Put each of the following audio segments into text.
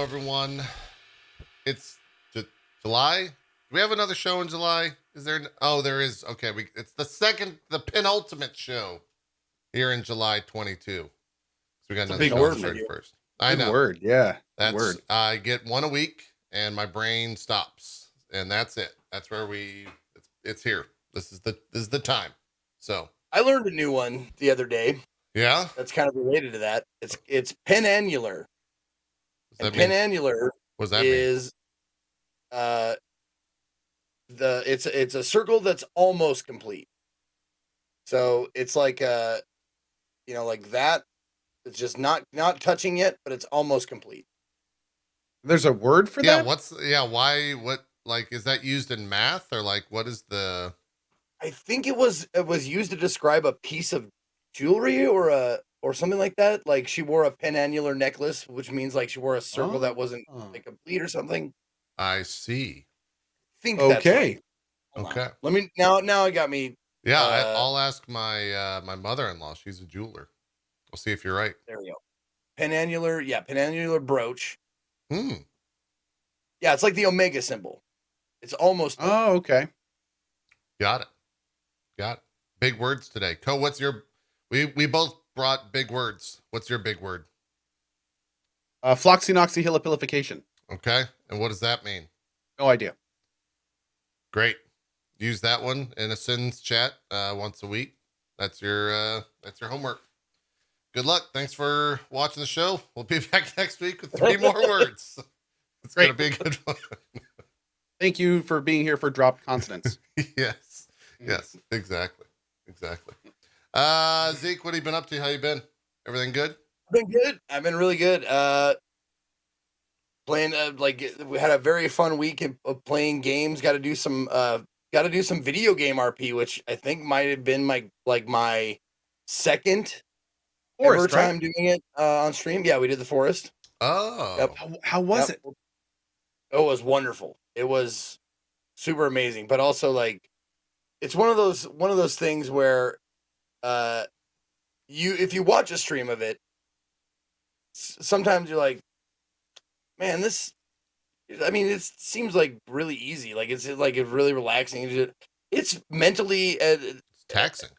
everyone. It's July. Do we have another show in July? Is there? Oh, there is. Okay, it's the penultimate show here in July 22. So we got It's a another big show word on for the you. 31st. I know. Good word, yeah. That's word. I get one a week, and my brain stops, and that's it. That's where it's here. This is the time. So I learned a new one the other day. yeah, That's kind of related to that. It's penannular. does And that mean? penannular What does that is it's a circle that's almost complete. So it's like like that. It's just not touching yet, but it's almost complete. There's a word for Yeah, that? why what like is that used in math or like what is the I think it was used to describe a piece of jewelry or something like that. Like she wore a penannular necklace, which means like she wore a circle that wasn't like complete or something. I see. I think that's right. Hold on. Okay. Let me now it got me. Yeah, I'll ask my my mother-in-law. She's a jeweler. We'll see if you're right. There we go. Penannular brooch. Hmm. Yeah, it's like the omega symbol. It's almost. Oh, okay. Got it. Big words today. Cohh, what's your? We both brought big words. What's your big word? Floxinoxyhilipilification. Okay, and what does that mean? No idea. Great. Use that one in a sentence chat once a week. That's your homework. Good luck. Thanks for watching the show. We'll be back next week with 3 more words. It's going to be a good one. Thank you for being here for dropped consonants. Yes, exactly. Zeke, what have you been up to? How you been? Everything good? Been good. I've been really good. Playing we had a very fun week of playing games. Got to do some video game RP, which I think might have been my second ever time doing it on stream. Yeah, we did the Forest. Oh, yep. How was it? It was wonderful. It was super amazing, but also like it's one of those things where if you watch a stream of it, sometimes you're like, man, it seems like really easy. Like it's really relaxing. It's mentally it's taxing.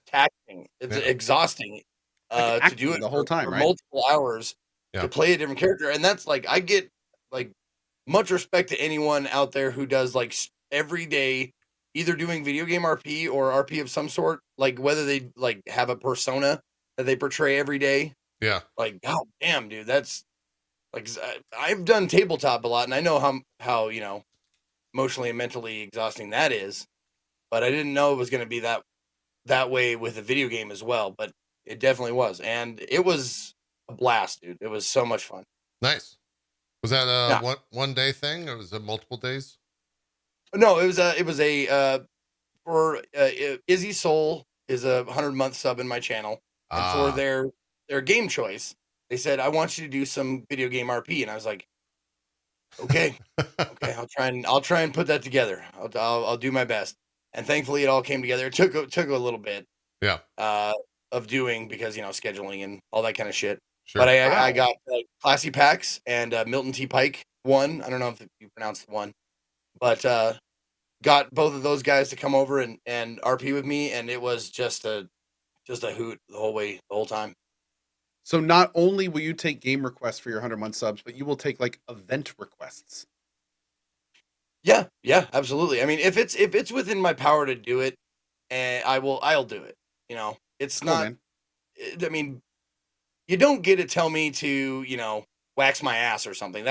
It's exhausting to do it the whole time, for right? multiple hours to play a different character. And that's like, I get like much respect to anyone out there who does like every day, either doing video game RP or RP of some sort, like whether they like have a persona that they portray every day. Yeah. Like, oh damn, dude, that's like, I've done tabletop a lot, and I know how emotionally and mentally exhausting that is. But I didn't know it was going to be that way with a video game as well. But it definitely was, and it was a blast, dude. It was so much fun. Nice. Was that a one day thing, or was it multiple days? No, it was for Izzy Soul is a 100-month sub in my channel, and for their game choice, they said, I want you to do some video game RP, and I was like, okay, I'll try and put that together. I'll do my best, and thankfully it all came together. It took a little bit, of doing because scheduling and all that kind of shit. Sure. But I got Classy Packs and Milton T. Pike won. I don't know if you pronounced the one, but got both of those guys to come over and RP with me, and it was just a hoot the whole time. So not only will you take game requests for your 100-month subs, but you will take like event requests. Yeah, absolutely. I mean, if it's within my power to do it, and I'll do it. It's cool, not. Man. I mean, you don't get to tell me to wax my ass or something.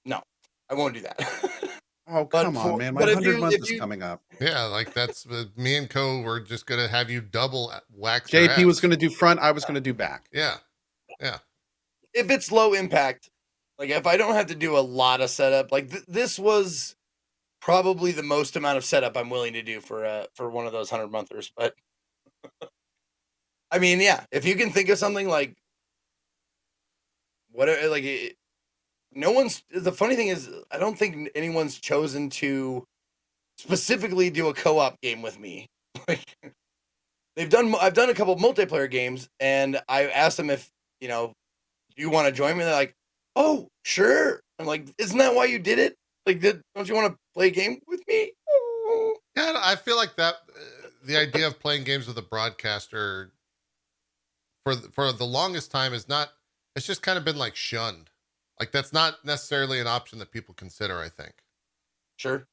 No, I won't do that. Oh, come on, man. My 100-month is coming up. Yeah, like that's me and Cohh. We're just going to have you double wax. JP was going to do front. I was going to do back. Yeah. If it's low impact, like if I don't have to do a lot of setup, like this was probably the most amount of setup I'm willing to do for one of those 100-monthers. But I mean, yeah, if you can think of something like whatever, like the funny thing is, I don't think anyone's chosen to specifically do a co-op game with me. Like I've done a couple of multiplayer games, and I asked them if do you want to join me? And they're like, oh, sure. I'm like, isn't that why you did it? Like, don't you want to play a game with me? Oh. Yeah, I feel like that the idea of playing games with a broadcaster for the longest time is not. It's just kind of been like shunned. Like that's not necessarily an option that people consider. I think Sure.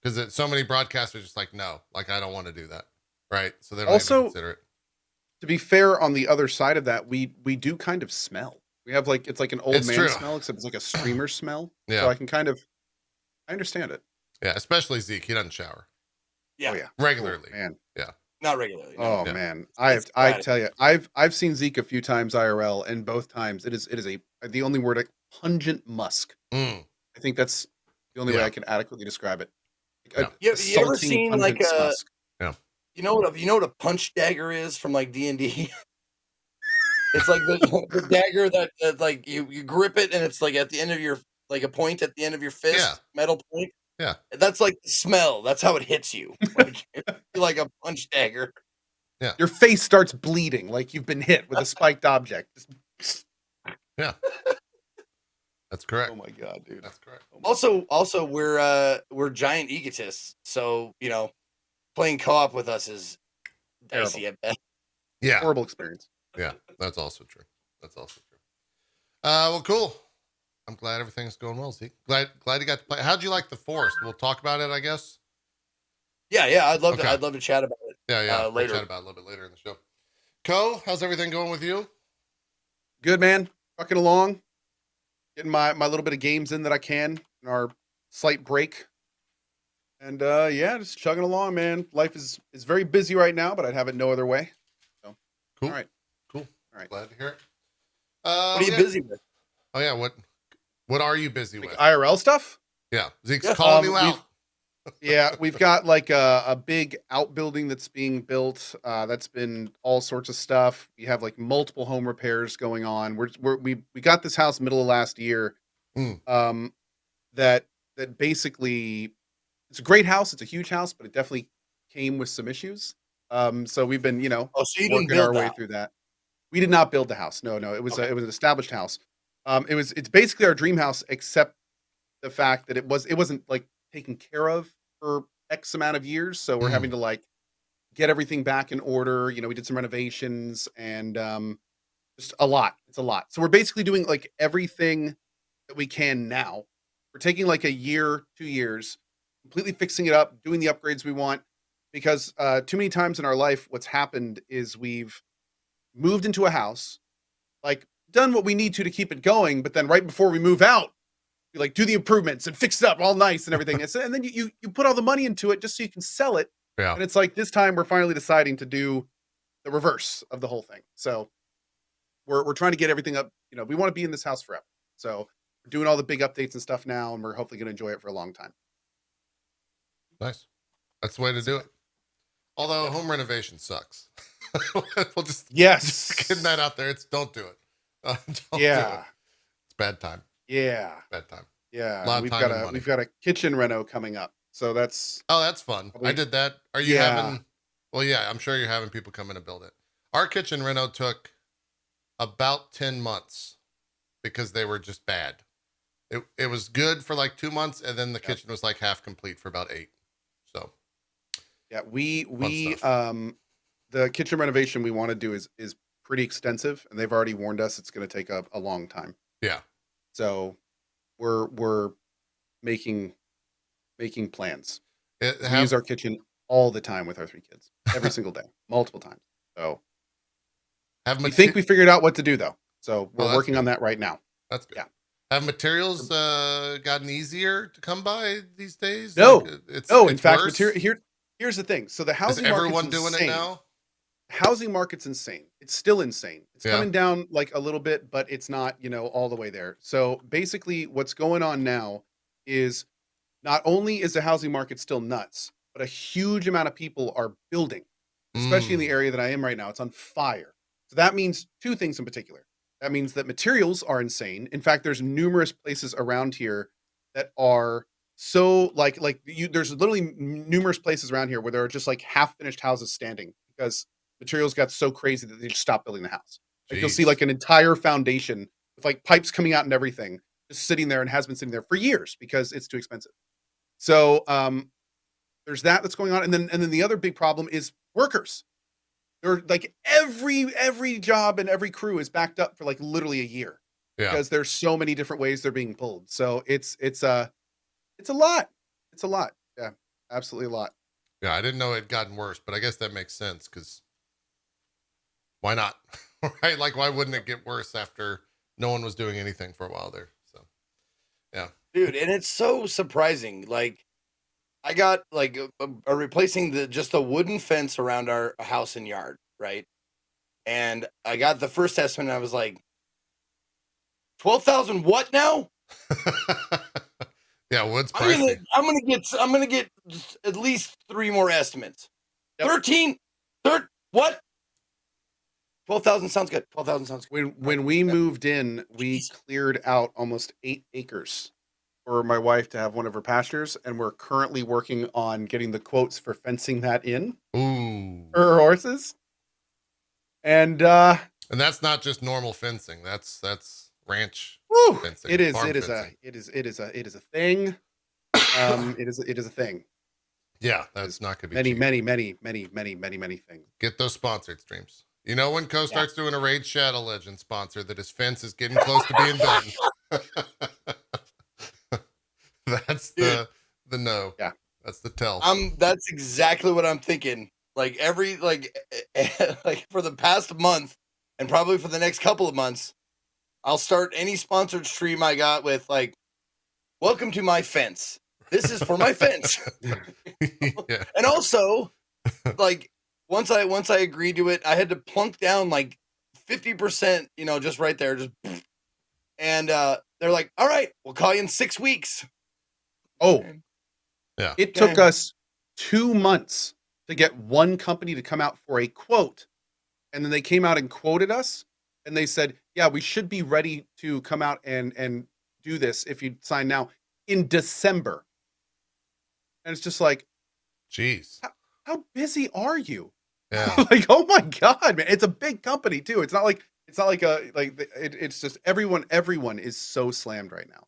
because so many broadcasters just like no, like I don't want to do that, right? So they don't even Also, consider it. to be fair, on the other side of that, we do kind of smell. We have like it's like an old It's man true. smell, except it's like a streamer smell. Yeah. So I understand it. Yeah, especially Zeke. He doesn't shower Yeah. Oh yeah. regularly. Oh, man. Not regularly. No. Oh Yeah. man. It's I bad. tell you, I've seen Zeke a few times IRL, and both times it is the only word, pungent musk. Mm. I think that's the only way Yeah. I can adequately describe it. Yeah. You ever salting, seen like pungent a musk. you know what a punch dagger is from like D&D? It's like the dagger that like you grip it and it's like at the end of your like a point at the end of your fist, Yeah. metal point. Yeah. That's like the smell. That's how it hits you. Like like a punch dagger. Your face starts bleeding like you've been hit with a spiked object. Yeah. That's correct. Oh my god, dude. That's correct. Also we're giant egotists. So, playing co-op with us is dicey at best. Yeah. Horrible experience. Yeah. That's also true. Well, cool. I'm glad everything's going well, Zeke. Glad you got to play. How'd you like the forest? We'll talk about it, I guess. Yeah, I'd love Okay. to chat about it. Yeah. We'll Later. chat about it a little bit later in the show. Cohh, how's everything going with you? Good, man. Fucking along. Getting my little bit of games in that I can in our slight break. And yeah, just chugging along, man. Life is very busy right now, but I'd have it no other way. So Cool. all right. Cool. All right. Glad to hear it. What are you busy with? Oh yeah, what are you busy Like with? IRL stuff? Yeah. Zeke's Yeah. calling you out. Yeah, we've got like a big outbuilding that's being built. That's been all sorts of stuff. We have like multiple home repairs going on. We got this house middle of last year. Mm. That basically it's a great house. It's a huge house, but it definitely came with some issues. So we've been, So you didn't working build our way that. through that. We did not build the house. No, it was Okay. it was an established house. It's basically our dream house, except the fact that it wasn't like taken care of for X amount of years. So we're having to like get everything back in order. We did some renovations and just a lot. It's a lot. So we're basically doing like everything that we can now. We're taking like a year, 2 years, completely fixing it up, doing the upgrades we want. Because too many times in our life, what's happened is we've moved into a house, like done what we need to keep it going, but then right before we move out, we like do the improvements and fix it up all nice and everything. And then you put all the money into it just so you can sell it. Yeah. And it's like this time we're finally deciding to do the reverse of the whole thing. So we're trying to get everything up. We want to be in this house forever. So we're doing all the big updates and stuff now, and we're hopefully going to enjoy it for a long time. Nice. That's the way to do it. Although home renovation sucks. We'll just getting that out there. Don't do it. Don't do it. It's bad time. Yeah. Bad time. Yeah. A lot of time and money. We've got a kitchen reno coming up. So that's fun. I did that. Are you having well, yeah, I'm sure you're having people come in and build it. Our kitchen reno took about 10 months because they were just bad. It was good for like 2 months, and then the kitchen was like half complete for about 8. So yeah, we the kitchen renovation we want to do is pretty extensive, and they've already warned us it's going to take a long time. Yeah. So we're making plans. We use our kitchen all the time with our 3 kids, every single day, multiple times. So we think we figured out what to do though. So we're working on that right now. That's good. Yeah. Have materials gotten easier to come by these days? No, like it's in fact, worse? here's the thing. So the housing is everyone market's doing insane. it now? Housing market's insane. It's still insane. It's Yeah. coming down like a little bit, but it's not, all the way there. So basically what's going on now is not only is the housing market still nuts, but a huge amount of people are building, especially in the area that I am right now. It's on fire. So that means 2 things in particular. That means that materials are insane. In fact, there's numerous places around here that are so there's literally numerous places around here where there are just like half finished houses standing because materials got so crazy that they just stopped building the house. Like you'll see Jeez. like an entire foundation with like pipes coming out and everything, just sitting there and has been sitting there for years because it's too expensive. So there's that's going on, and then the other big problem is workers. They're like every job and every crew is backed up for like literally a year because there's so many different ways they're being pulled. So it's a lot. It's a lot. Yeah, absolutely a lot. Yeah, I didn't know it had gotten worse, but I guess that makes sense because why not? Right? Like, why wouldn't it get worse after no one was doing anything for a while there? So, yeah. Dude, and it's so surprising. Like, I got like a replacing just the wooden fence around our house and yard, right? And I got the first estimate and I was like, 12,000 what now? Yeah, wood's pricey. I'm gonna get at least 3 more estimates. Yep. 13, what? 12,000 sounds good. 12,000 sounds good. When we moved in, we cleared out almost 8 acres for my wife to have one of her pastures, and we're currently working on getting the quotes for fencing that in. Ooh. For her horses. And that's not just normal fencing. That's ranch fencing. It is a thing. It is a thing. Yeah, that's not gonna be many things. Get those sponsored streams. You know, when Cohh starts doing a Raid Shadow Legend sponsor, that his fence is getting close to being done. That's the no. Yeah. That's the tell. That's exactly what I'm thinking. Like like for the past month and probably for the next couple of months, I'll start any sponsored stream I got with like, welcome to my fence. This is for my fence. Yeah. And also, like once I agreed to it, I had to plunk down like 50%, just right there. And they're like, all right, we'll call you in 6 weeks. Oh, yeah. It took us 2 months to get one company to come out for a quote. And then they came out and quoted us. And they said, yeah, we should be ready to come out and do this if you sign now in December. And it's just like, jeez, how busy are you? Yeah. Like, oh my God, man. It's a big company too. It's just everyone is so slammed right now.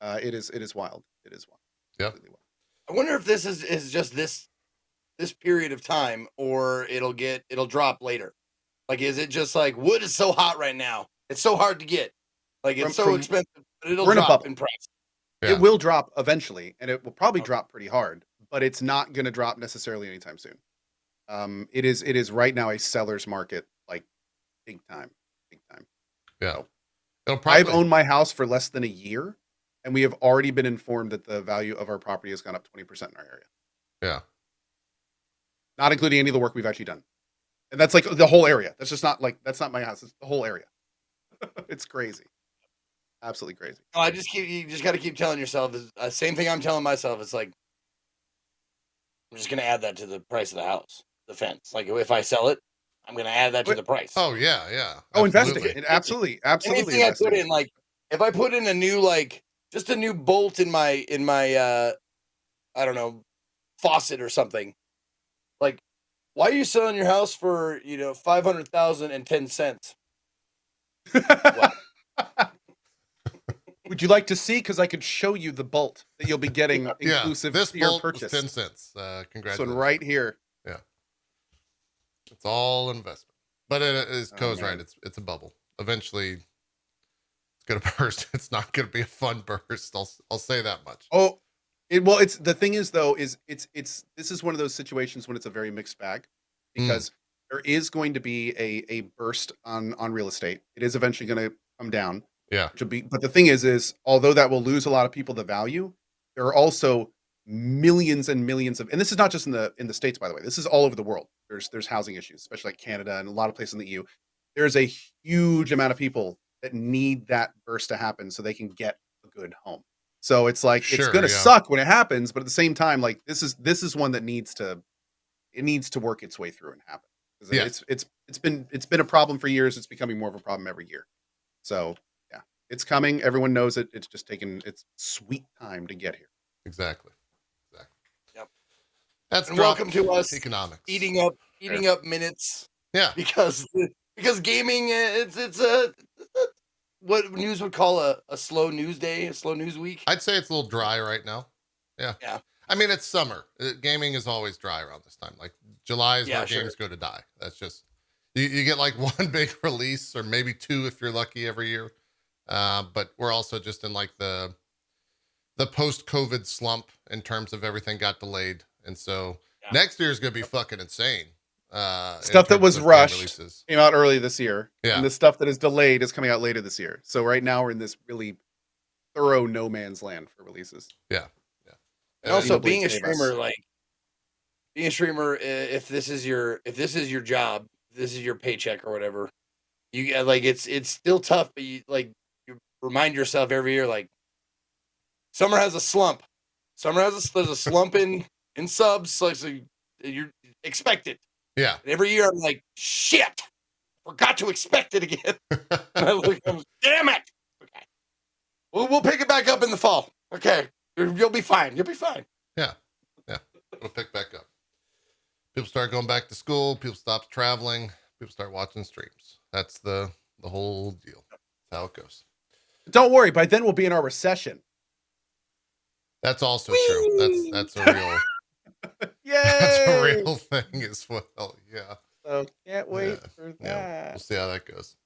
It is wild. It is wild. Yeah. Wild. I wonder if this is just this period of time, or it'll drop later. Like, is it just like wood is so hot right now? It's so hard to get. Like, it's so expensive, but it'll drop in price. Yeah. It will drop eventually, and it will probably drop pretty hard, but it's not going to drop necessarily anytime soon. It is right now a seller's market, like big time. Yeah. So, I've owned my house for less than a year, and we have already been informed that the value of our property has gone up 20% in our area. Yeah. Not including any of the work we've actually done. And that's like the whole area. That's just not like, that's not my house. It's the whole area. It's crazy. Absolutely crazy. No, you just got to keep telling yourself the same thing I'm telling myself. It's like, I'm just going to add that to the price of the house, the fence. Like, if I sell it, I'm going to add that to the price. Oh yeah. Yeah. Oh, invest it. Absolutely. Anything I put in, like, if I put in a new, like, just a new bolt in my I don't know, faucet or something, like, why are you selling your house for, $500,010? Would you like to see? Because I could show you the bolt that you'll be getting inclusive this to your bolt purchase. Was 10 cents. Congratulations. This one right here. Yeah. It's all investment. But it is Cohh's right. It's a bubble. Eventually it's gonna burst. It's not gonna be a fun burst. I'll say that much. Oh, it's the thing is though, is it's this is one of those situations when it's a very mixed bag, because there is going to be a burst on real estate. It is eventually going to come down. Yeah. But the thing is although that will lose a lot of people the value, there are also millions and millions of, and this is not just in the States, by the way, this is all over the world. There's housing issues, especially like Canada and a lot of places in the EU. There's a huge amount of people that need that burst to happen so they can get a good home. So it's like, it's going to suck when it happens, but at the same time, like this is one that needs to work its way through and happen. It's been a problem for years. It's becoming more of a problem every year. So yeah, it's coming. Everyone knows it. It's just taken its sweet time to get here. Exactly. Yep. That's and welcome to us economics. Eating up minutes. Yeah. Because gaming, it's what news would call a slow news day, a slow news week? I'd say it's a little dry right now. Yeah. Yeah. I mean, it's summer. Gaming is always dry around this time. Like July is where sure. games go to die. That's just you get like one big release or maybe two if you're lucky every year. But we're also just in like the post-COVID slump in terms of everything got delayed, and so next year is gonna be fucking insane. Stuff that was rushed came out early this year, and the stuff that is delayed is coming out later this year. So right now we're in this really thorough no man's land for releases. Yeah. And also being a streamer, if this is your job, this is your paycheck or whatever, you like it's still tough, but you remind yourself every year, like summer has a slump. There's a slump in subs, so you expect it. Yeah. And every year I'm like, shit, forgot to expect it again. And I look, damn it. Okay. We'll pick it back up in the fall. Okay. You'll be fine. Yeah. It'll pick back up. People start going back to school. People stop traveling. People start watching streams. That's the whole deal. That's how it goes. Don't worry. By then we'll be in our recession. That's also true. That's a real. Yay! That's a real thing as well. Yeah. So can't wait for that. Yeah. We'll see how that goes.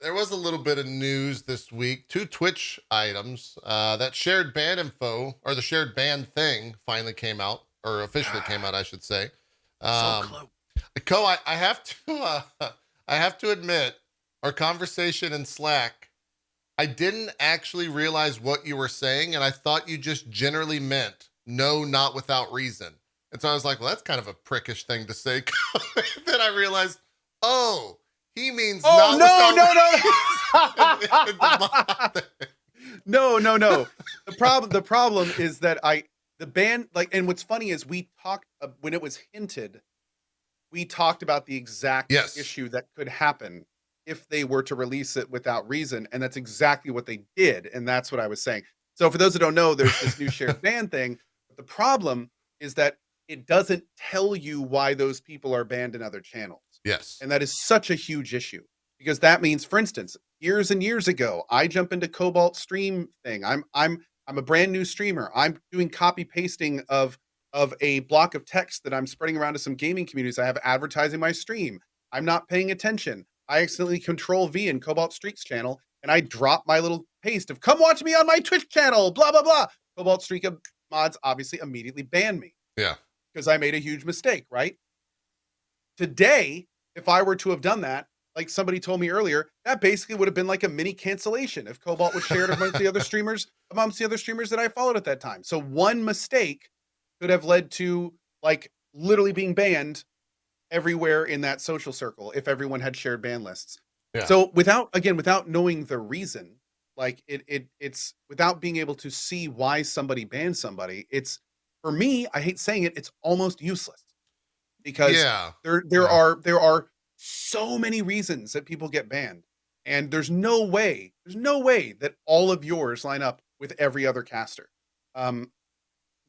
There was a little bit of news this week. 2 Twitch items. That shared ban info, or the shared ban thing, finally came out, or officially came out, I should say. So close. Cohh, I have to admit, our conversation in Slack, I didn't actually realize what you were saying, and I thought you just generally meant no, not without reason. And so I was like, well, that's kind of a prickish thing to say. Then I realized, he means no. The problem is that the ban, and what's funny is we talked when it was hinted, we talked about the exact issue that could happen if they were to release it without reason, and that's exactly what they did, and that's what I was saying. So for those who don't know, there's this new shared ban thing. But the problem is that it doesn't tell you why those people are banned in other channels. Yes. And that is such a huge issue, because that means, for instance, years and years ago, I jump into Cobalt stream thing. I'm a brand new streamer. I'm doing copy pasting of a block of text that I'm spreading around to some gaming communities. I have advertising my stream. I'm not paying attention. I accidentally Control V in Cobalt Streak's channel, and I drop my little paste of "come watch me on my Twitch channel," blah blah blah. Cobalt Streak mods obviously immediately ban me. Yeah. Because I made a huge mistake, right? Today, if I were to have done that, like somebody told me earlier, that basically would have been like a mini cancellation if Cobalt was shared amongst the other streamers that I followed at that time. So one mistake could have led to like literally being banned everywhere in that social circle if everyone had shared ban lists. Yeah. So without knowing the reason, like it's without being able to see why somebody banned somebody, it's, for me, I hate saying it, it's almost useless, because there are so many reasons that people get banned, and there's no way that all of yours line up with every other caster.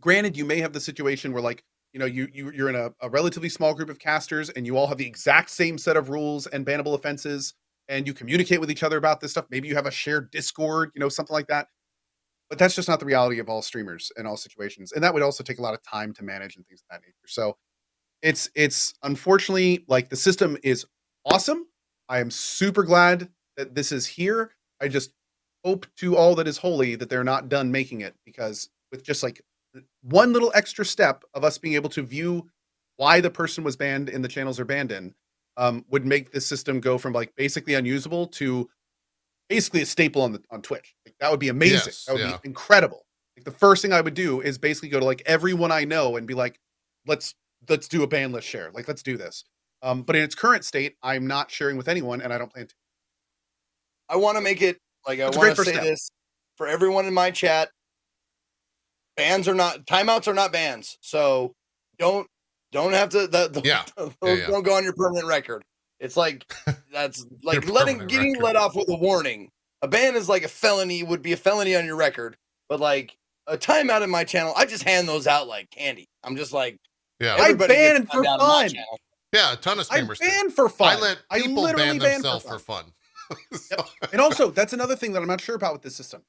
Granted, you may have the situation where, like, you're in a relatively small group of casters and you all have the exact same set of rules and bannable offenses, and you communicate with each other about this stuff. Maybe you have a shared Discord, something like that. But that's just not the reality of all streamers in all situations. And that would also take a lot of time to manage and things of that nature. So it's unfortunately, like, the system is awesome. I am super glad that this is here. I just hope to all that is holy that they're not done making it, because with just like one little extra step of us being able to view why the person was banned in the channels they're banned in, would make this system go from like basically unusable to basically a staple on Twitch. Like, that would be amazing. Yes, that would be incredible. Like, the first thing I would do is basically go to like everyone I know and be like, let's do a ban list share. Like, let's do this. But in its current state, I'm not sharing with anyone, and I don't plan to. I want to make it like, I want to say this for everyone in my chat. Timeouts are not bans. So don't have to, don't go on your permanent record. It's like, that's like getting let off with a warning. A ban is like a felony, would be a felony on your record. But like a timeout in my channel, I just hand those out like candy. I'm just like, I ban for fun. Yeah, a ton of streamers. I ban for fun. I let people ban themselves for fun. Yep. And also, that's another thing that I'm not sure about with this system.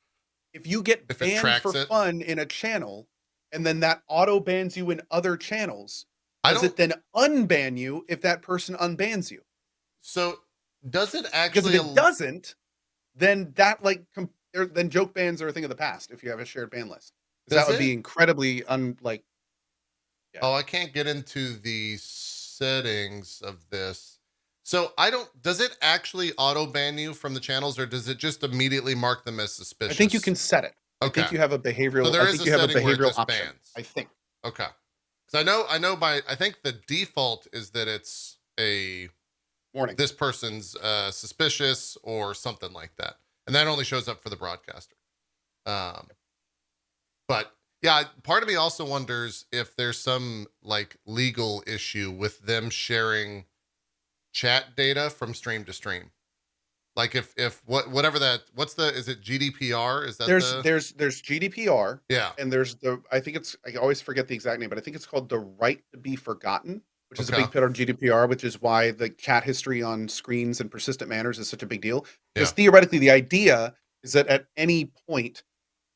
If you get If it banned tracks for it. fun in a channel, and then that auto bans you in other channels, I does don't. it then unban you if that person unbans you? So does it Because actually? if it doesn't, then that then joke bans are a thing of the past if you have a shared ban list. Because Does that would be it? incredibly yeah. Oh, I can't get into the settings of this. So I don't. Does it actually auto ban you from the channels, or does it just immediately mark them as I think you suspicious? can set it. I Okay. think you have a So behavioral. there I is think a you have a setting where it behavioral just option. bans. I think. Okay. Because I think the default is that it's a Warning. this person's suspicious or something like that, and that only shows up for the broadcaster. But yeah, part of me also wonders if there's some like legal issue with them sharing chat data from stream to stream. Like if whatever that is it GDPR? Is that There's GDPR, yeah. and there's I always forget the exact name, but I think it's called the right to be forgotten, which is a Okay. big part of GDPR, which is why the chat history on screens and persistent manners is such a big deal. Because Yeah. theoretically, the idea is that at any point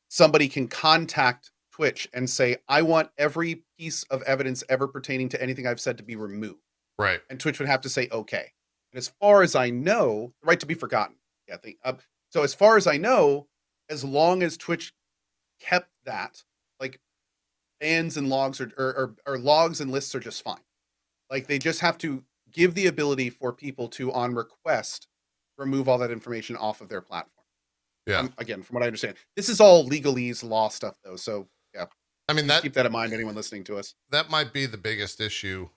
somebody can contact Twitch and say, I want every piece of evidence ever pertaining to anything I've said to be removed. Right. And Twitch would have to say, okay. And as far as I know, the right to be forgotten. Yeah. So as far as I know, as long as Twitch kept that, like bans and logs or logs and lists are just fine. Like they just have to give the ability for people to, on request, remove all that information off of their platform. Yeah. Again, from what I understand, this is all legalese law stuff, though. So yeah, I mean just keep that in mind. Anyone listening to us, that might be the biggest issue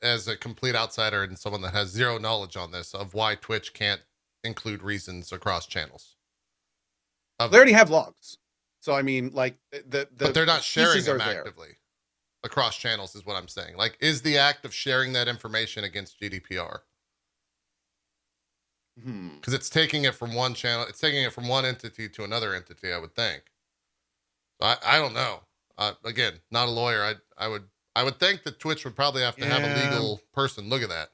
as a complete outsider and someone that has zero knowledge on this of why Twitch can't include reasons across channels. They already have logs, so I mean, like but they're not sharing them there actively across channels, is what I'm saying. Like, is the act of sharing that information against GDPR? Because it's taking it from one channel, it's taking it from one entity to another entity, I would think. I don't know. Again, not a lawyer. I would think that Twitch would probably have to have a legal person look at that.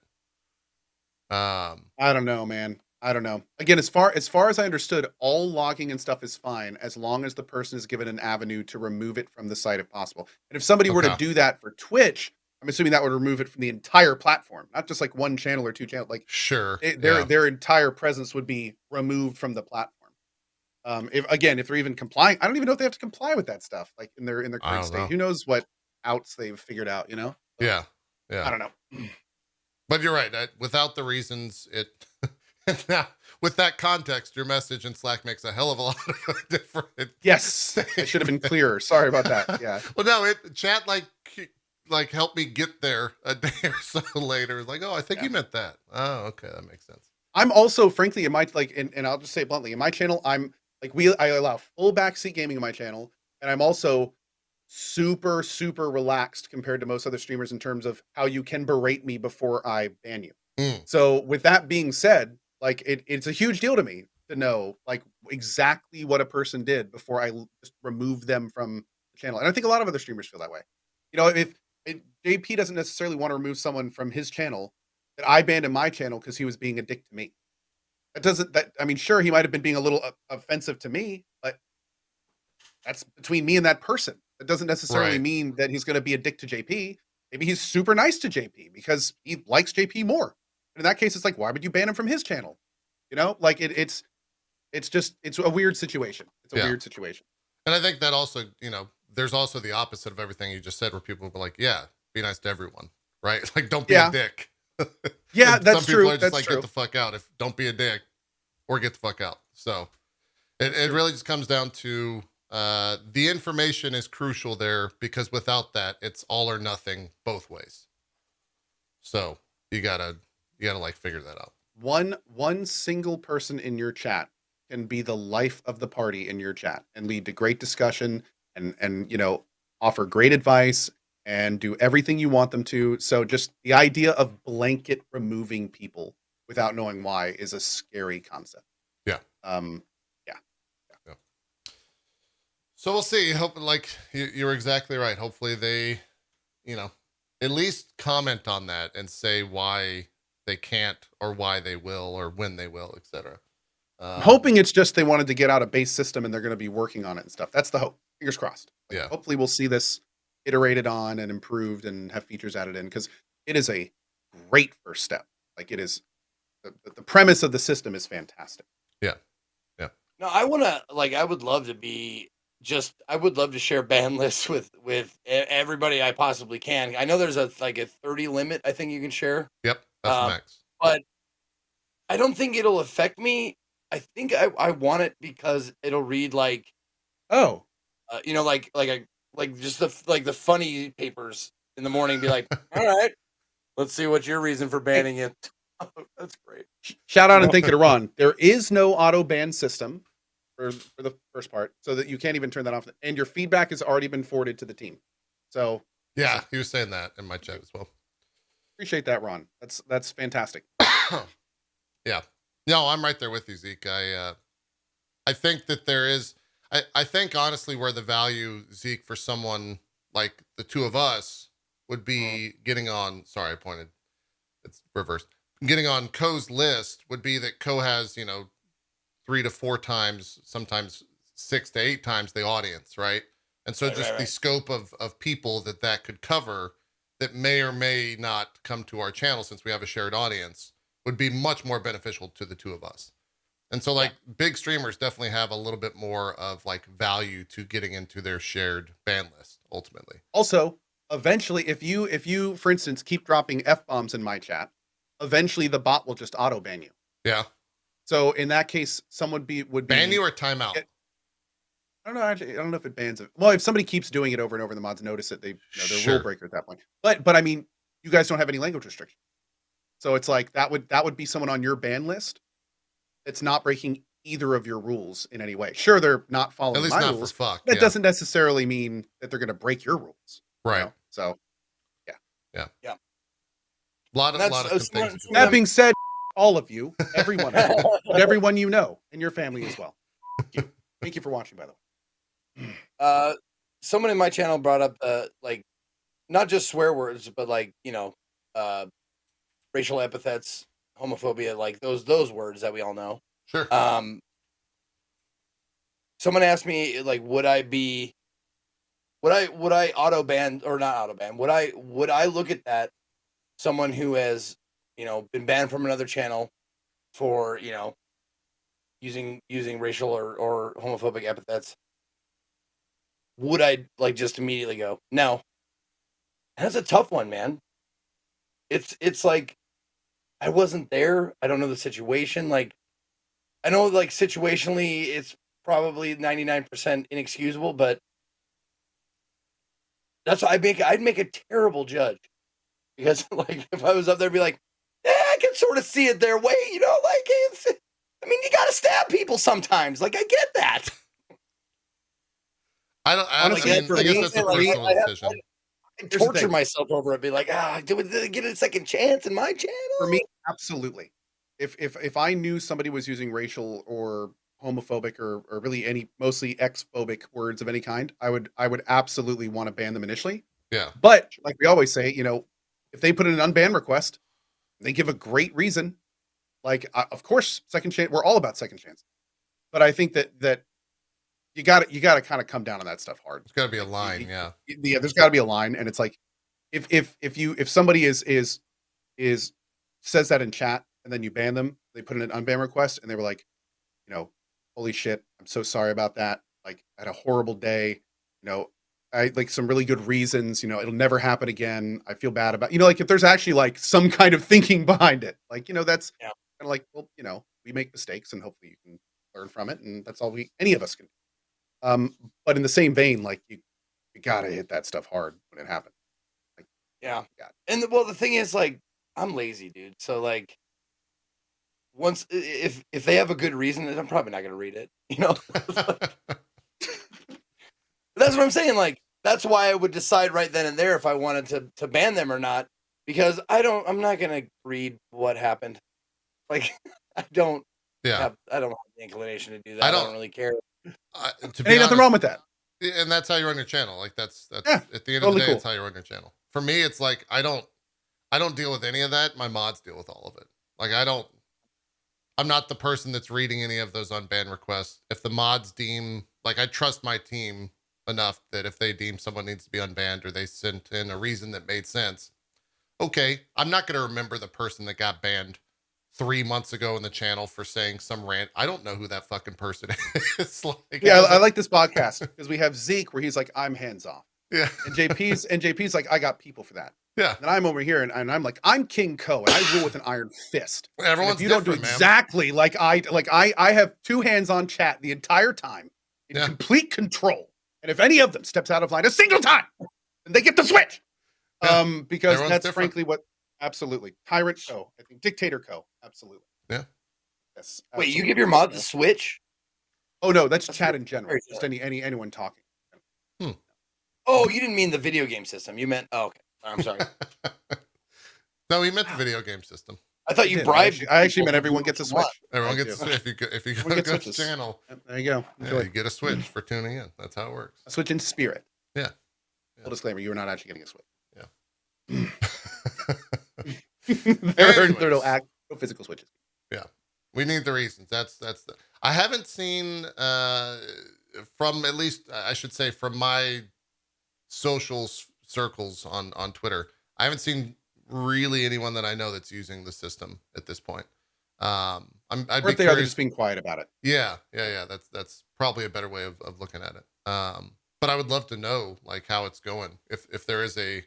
I don't know, man. I don't know. Again, as far as I understood, all logging and stuff is fine as long as the person is given an avenue to remove it from the site if possible. And if somebody were to do that for Twitch, I'm assuming that would remove it from the entire platform, not just like one channel or two channels. Like sure, their entire presence would be removed from the platform. If they're even complying, I don't even know if they have to comply with that stuff. Like in their current state, who knows what outs they've figured out? You know? Yeah. I don't know. But you're right. Without the reasons, now with that context, your message in Slack makes a hell of a lot of different. Yes, I should have been clearer. Sorry about that. Yeah. Well, no, chat like helped me get there a day or so later. Like, oh, I think you meant that. Oh, okay, that makes sense. I'm also, frankly, in my and I'll just say it bluntly, in my channel, I'm like I allow full backseat gaming in my channel, and I'm also super relaxed compared to most other streamers in terms of how you can berate me before I ban you. So with that being said, like it's a huge deal to me to know like exactly what a person did before I just remove them from the channel. And I think a lot of other streamers feel that way. You know, if JP doesn't necessarily want to remove someone from his channel that I banned in my channel because he was being a dick to me. I mean, sure, he might have been being a little offensive to me, but that's between me and that person. That doesn't necessarily mean that he's going to be a dick to JP. Maybe he's super nice to JP because he likes JP more. And in that case, it's like, why would you ban him from his channel? You know, like it's a weird situation. It's a weird situation. And I think that also, there's also the opposite of everything you just said, where people will be like, yeah, be nice to everyone, right? Like, don't be a dick. Yeah, that's some people true. are just get the fuck out. Don't be a dick or get the fuck out. So it really just comes down to the information is crucial there, because without that, it's all or nothing both ways. So you gotta like figure that out. One single person in your chat can be the life of the party in your chat and lead to great discussion and offer great advice and do everything you want them to. So just the idea of blanket removing people without knowing why is a scary concept. Yeah. Yeah. So we'll see. Hope, like you're exactly right. Hopefully they, at least comment on that and say why they can't, or why they will, or when they will, etc. I'm hoping it's just they wanted to get out a base system and they're going to be working on it and stuff. That's the hope. Fingers crossed. Yeah. Hopefully we'll see this iterated on and improved and have features added in, because it is a great first step. Like, it is the premise of the system is fantastic. Yeah. No, I want to, like, I would love to share ban lists with everybody I possibly can. I know there's a 30 limit I think you can share. Yep, that's the max. But I don't think it'll affect me. I think I want it because it'll read like, oh, just the funny papers in the morning. Be like, all right, let's see what your reason for banning it. That's great. Shout out and thank you to Ron. There is no auto ban system for the first part, so that you can't even turn that off. And your feedback has already been forwarded to the team. So yeah, he was saying that in my chat as well. Appreciate that, Ron. That's fantastic. Yeah. No, I'm right there with you, Zeke. I think that there is. I think honestly, where the value, Zeke, for someone like the two of us would be getting on. Sorry, I pointed. It's reversed. Getting on Cohh's list would be that Cohh has, 3 to 4 times, sometimes 6 to 8 times the audience, right? And so just the scope of people that could cover that may or may not come to our channel, since we have a shared audience, would be much more beneficial to the two of us. And so big streamers definitely have a little bit more of value to getting into their shared ban list ultimately. Also, eventually, if you, for instance, keep dropping F-bombs in my chat, eventually the bot will just auto ban you. Yeah. So in that case, someone would ban you or timeout. I don't know. Actually, I don't know if it bans it. Well, if somebody keeps doing it over and over, the mods notice it. They're rule breaker at that point. But I mean, you guys don't have any language restriction, so it's like that would be someone on your ban list that's not breaking either of your rules in any way. Sure, they're not following at least my not rules. for fuck. That doesn't necessarily mean that they're going to break your rules, right? So, yeah. A lot of things. That being said, all of you, everyone, everyone you know, and your family as well. Thank you for watching, by the way. Someone in my channel brought up not just swear words, but racial epithets, homophobia, like those words that we all know. Sure. Someone asked me would I auto ban or not auto ban? Would I look at that someone who has been banned from another channel for using racial or homophobic epithets? Would I just immediately go no? That's a tough one, man. It's like I wasn't there. I don't know the situation. I know situationally it's probably 99% inexcusable, but that's what I'd make a terrible judge, because if I was up there, I'd be like, I can sort of see it their way, you gotta stab people sometimes. I get that. I guess that's a personal decision. I torture myself over it. Be like, did they get a second chance in my channel? For me, absolutely. If I knew somebody was using racial or homophobic or really mostly X-phobic words of any kind, I would absolutely want to ban them initially. Yeah. But like we always say, if they put in an unban request, they give a great reason. Of course, second chance. We're all about second chance. But I think that you got to kind of come down on that stuff hard. There's got to be a line, yeah. Yeah, there's got to be a line, and it's like if somebody says that in chat and then you ban them, they put in an unban request and they were like, holy shit, I'm so sorry about that. I had a horrible day. I some really good reasons. It'll never happen again. I feel bad about if there's actually some kind of thinking behind it. That's kind of well, we make mistakes and hopefully you can learn from it, and that's all any of us can do. But in the same vein, you gotta hit that stuff hard when it happens. And the thing is, I'm lazy, dude. So once if they have a good reason, I'm probably not gonna read it. That's what I'm saying. That's why I would decide right then and there if I wanted to ban them or not, because I'm not gonna read what happened. I don't. Yeah. I don't have the inclination to do that. I don't really care. Ain't nothing wrong with that. And that's how you run your channel. That's at the end of the day, it's how you run your channel. For me, it's I don't I don't deal with any of that. My mods deal with all of it. Like I'm not the person that's reading any of those unban requests. If the mods deem, like, I trust my team enough that if they deem someone needs to be unbanned or they sent in a reason that made sense, okay, I'm not going to remember the person that got banned 3 months ago in the channel for saying some rant. I don't know who that fucking person is. Like, Yeah, I like this podcast because we have Zeke where he's like, I'm hands off. yeah, And JP's like, I got people for that. yeah. And I'm over here and I'm like, I'm King Cohh and I rule with an iron fist. And Everyone's if you don't do different, man. exactly like I have 2 hands on chat the entire time in Yeah. complete control. And if any of them steps out of line a single time, then they get the switch. Yeah. Because Everyone's that's different. frankly what absolutely Tyrant Cohh, I think Dictator Cohh, absolutely. Yeah. Yes. Wait, you absolutely. give your mods a switch? Oh no, that's That's chat very- in general. very Just anyone talking. Oh, you didn't mean the video game system. You meant okay. I'm sorry. No, he meant the video game system. I thought you did. bribed. I actually people mean to everyone do gets a what you want. switch. Everyone I gets do. if you go Everyone to gets Ghost's switches. channel, Yep, there you go. yeah, Enjoy. you get a switch for tuning in. That's how it works. A switch in spirit. Yeah. Full disclaimer: you are not actually getting a switch. Anyways. There are no physical switches. We need the reasons. That's the. I haven't seen from, at least I should say, from my socials circles on Twitter, I haven't seen really anyone that I know that's using the system at this point. I'd Or be if they are, they're curious. just being quiet about it. Yeah. That's probably a better way of looking at it. But I would love to know, like, how it's going. If there is a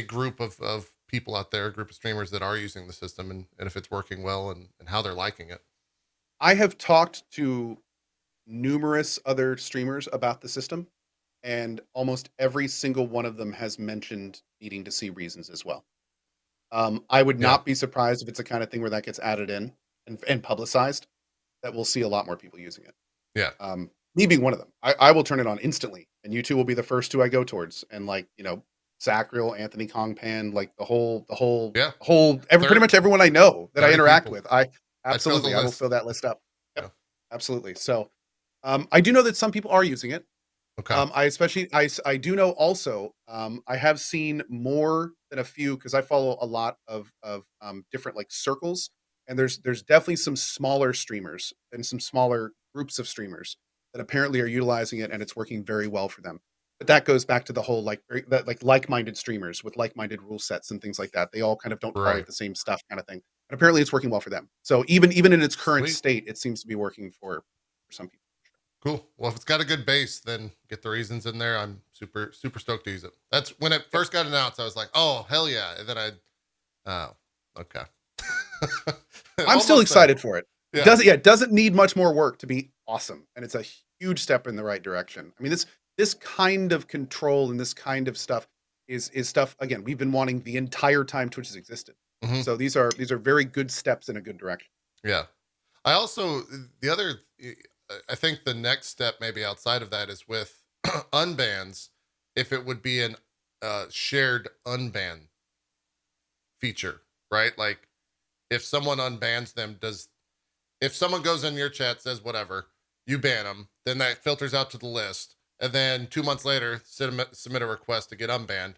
group of people out there, a group of streamers that are using the system, and if it's working well, and how they're liking it. I have talked to numerous other streamers about the system, and almost every single one of them has mentioned needing to see reasons as well. I would Yeah. not be surprised if it's the kind of thing where that gets added in and publicized, that we'll see a lot more people using it. Yeah. Me being one of them. I will turn it on instantly, and you two will be the first 2 I go towards. And like, Sacriel, Anthony Kongpan, like the whole pretty much everyone I know that I 30 interact people. with. I fill the will list. fill that list up. Yep. Yeah. Absolutely. So I do know that some people are using it. Okay. I do know also, I have seen more than a few, because I follow a lot of different like circles, and there's definitely some smaller streamers and some smaller groups of streamers that apparently are utilizing it, and it's working very well for them. But that goes back to the whole like-minded streamers with like-minded rule sets and things like that. They all kind of don't tolerate Right. the same stuff, kind of thing. And apparently, it's working well for them. So even in its current Sweet. state, it seems to be working for some people. Cool. Well, if it's got a good base, then get the reasons in there. I'm super stoked to use it. That's when it first got announced. I was like, oh, hell yeah. And then okay. I'm still excited for it. Yeah. It doesn't need much more work to be awesome, and it's a huge step in the right direction. I mean, this kind of control and this kind of stuff is stuff, again, we've been wanting the entire time Twitch has existed. Mhm. So these are very good steps in a good direction. Yeah. I also, I think the next step maybe outside of that is with unbans, if it would be an shared unban feature, right? Like if someone unbans them, if someone goes in your chat, says whatever, you ban them, then that filters out to the list. And then 2 months later, submit a request to get unbanned.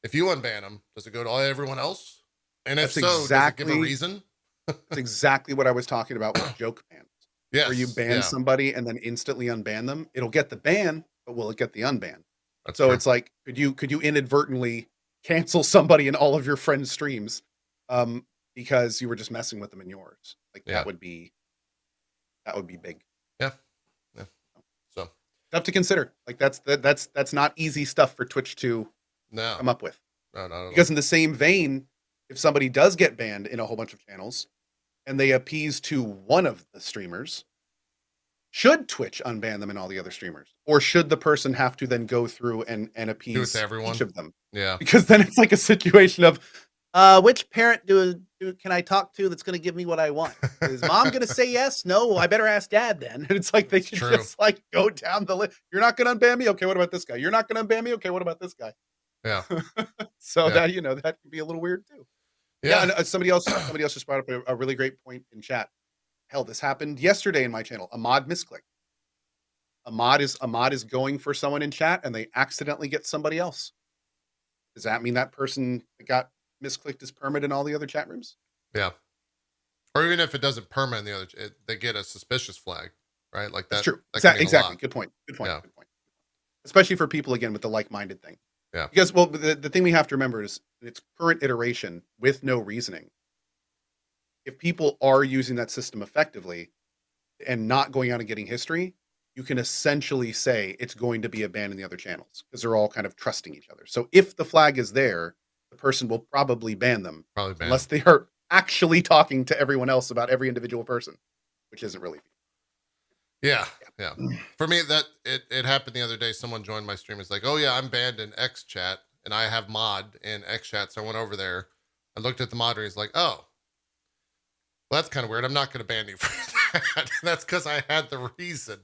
If you unban them, does it go to everyone else? And if That's so, does it give a reason? That's exactly what I was talking about with joke bans. Yes. Where you ban somebody and then instantly unban them. It'll get the ban, but will it get the unban? That's So true. it's like, could you inadvertently cancel somebody in all of your friends' streams because you were just messing with them in yours? Like Yeah. that would be big. Yeah. So Stuff to consider. Like that's not easy stuff for Twitch to no, come up with. no, not at all. Because in the same vein, if somebody does get banned in a whole bunch of channels and they appease to one of the streamers, should Twitch unban them and all the other streamers? Or should the person have to then go through and appease to everyone? each of them? Yeah. Because then it's like a situation of which parent can I talk to that's going to give me what I want? Is mom going to say yes? No, well, I better ask dad then. And it's like they should true. just like go down the list. You're not going to unban me? Okay, what about this guy? You're not going to unban me? Okay, what about this guy? Yeah. So Yeah. that could be a little weird too. Yeah. And somebody else just brought up a really great point in chat. Hell, this happened yesterday in my channel. A mod misclick. A mod is going for someone in chat and they accidentally get somebody else. Does that mean that person got misclicked as permit in all the other chat rooms. Yeah. Or even if it doesn't perma in the other, they get a suspicious flag, right? Like That's that. true. That can mean a Exactly. lot. Good point. Good point. Yeah. Good point. Especially for people, again, with the like-minded thing. Yeah. Because, well, the thing we have to remember is in its current iteration with no reasoning, if people are using that system effectively and not going out and getting history, you can essentially say it's going to be a ban in the other channels because they're all kind of trusting each other. So if the flag is there, the person will probably ban them unless they are actually talking to everyone else about every individual person, which isn't really. Yeah. For me, that it happened the other day. Someone joined my stream. It's like, oh yeah, I'm banned in X chat, and I have mod in X chat. So I went over there. I looked at the moderator. He's like, oh, well, that's kind of weird. I'm not going to ban you for that. That's because I had the reason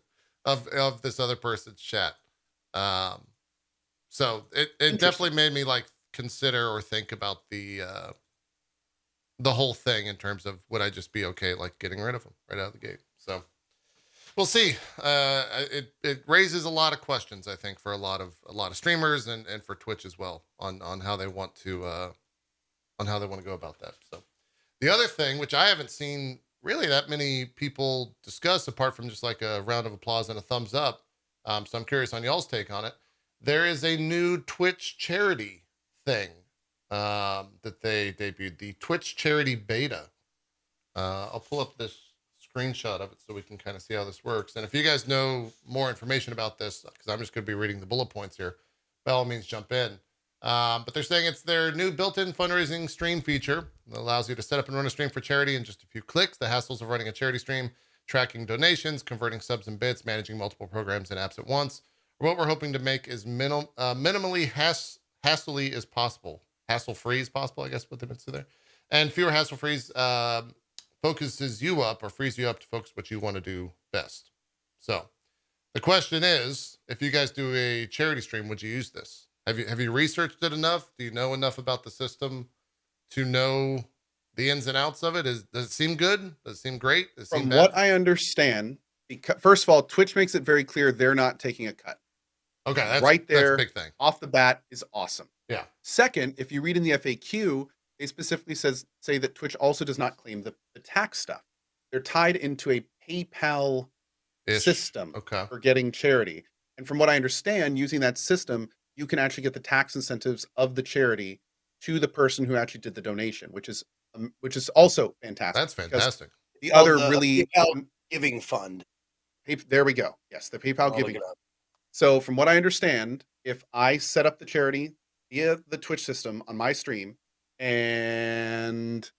of this other person's chat. So it definitely made me like consider or think about the whole thing in terms of would I just be okay like getting rid of them right out of the gate. So we'll see. It raises a lot of questions, I think, for a lot of streamers and for Twitch as well on how they want to go about that. So the other thing, which I haven't seen really that many people discuss apart from just like a round of applause and a thumbs up. So I'm curious on y'all's take on it. There is a new Twitch charity thing that they debuted, the Twitch charity beta. I'll pull up this screenshot of it so we can kind of see how this works. And if you guys know more information about this, because I'm just going to be reading the bullet points here, by all means jump in. But they're saying it's their new built-in fundraising stream feature that allows you to set up and run a stream for charity in just a few clicks. The hassles of running a charity stream, tracking donations, converting subs and bits, managing multiple programs and apps at once. What we're hoping to make is minimally hassle-free as possible. Hassle-free as possible, I guess what they meant to there. And fewer hassle-frees focuses you up or frees you up to focus what you want to do best. So the question is, if you guys do a charity stream, would you use this? Have you researched it enough? Do you know enough about the system to know the ins and outs of it? Does it seem good? Does it seem great? Does it seem From bad? what I understand, because first of all, Twitch makes it very clear they're not taking a cut. Okay, that's right there, that's a big thing. Off the bat is awesome. Yeah. Second, if you read in the FAQ, they specifically say that Twitch also does not claim the tax stuff. They're tied into a PayPal system for getting charity. And from what I understand, using that system, you can actually get the tax incentives of the charity to the person who actually did the donation, which is also fantastic. That's fantastic. The other really PayPal giving fund. There we go. Yes, the PayPal giving fund. So from what I understand, if I set up the charity via the Twitch system on my stream and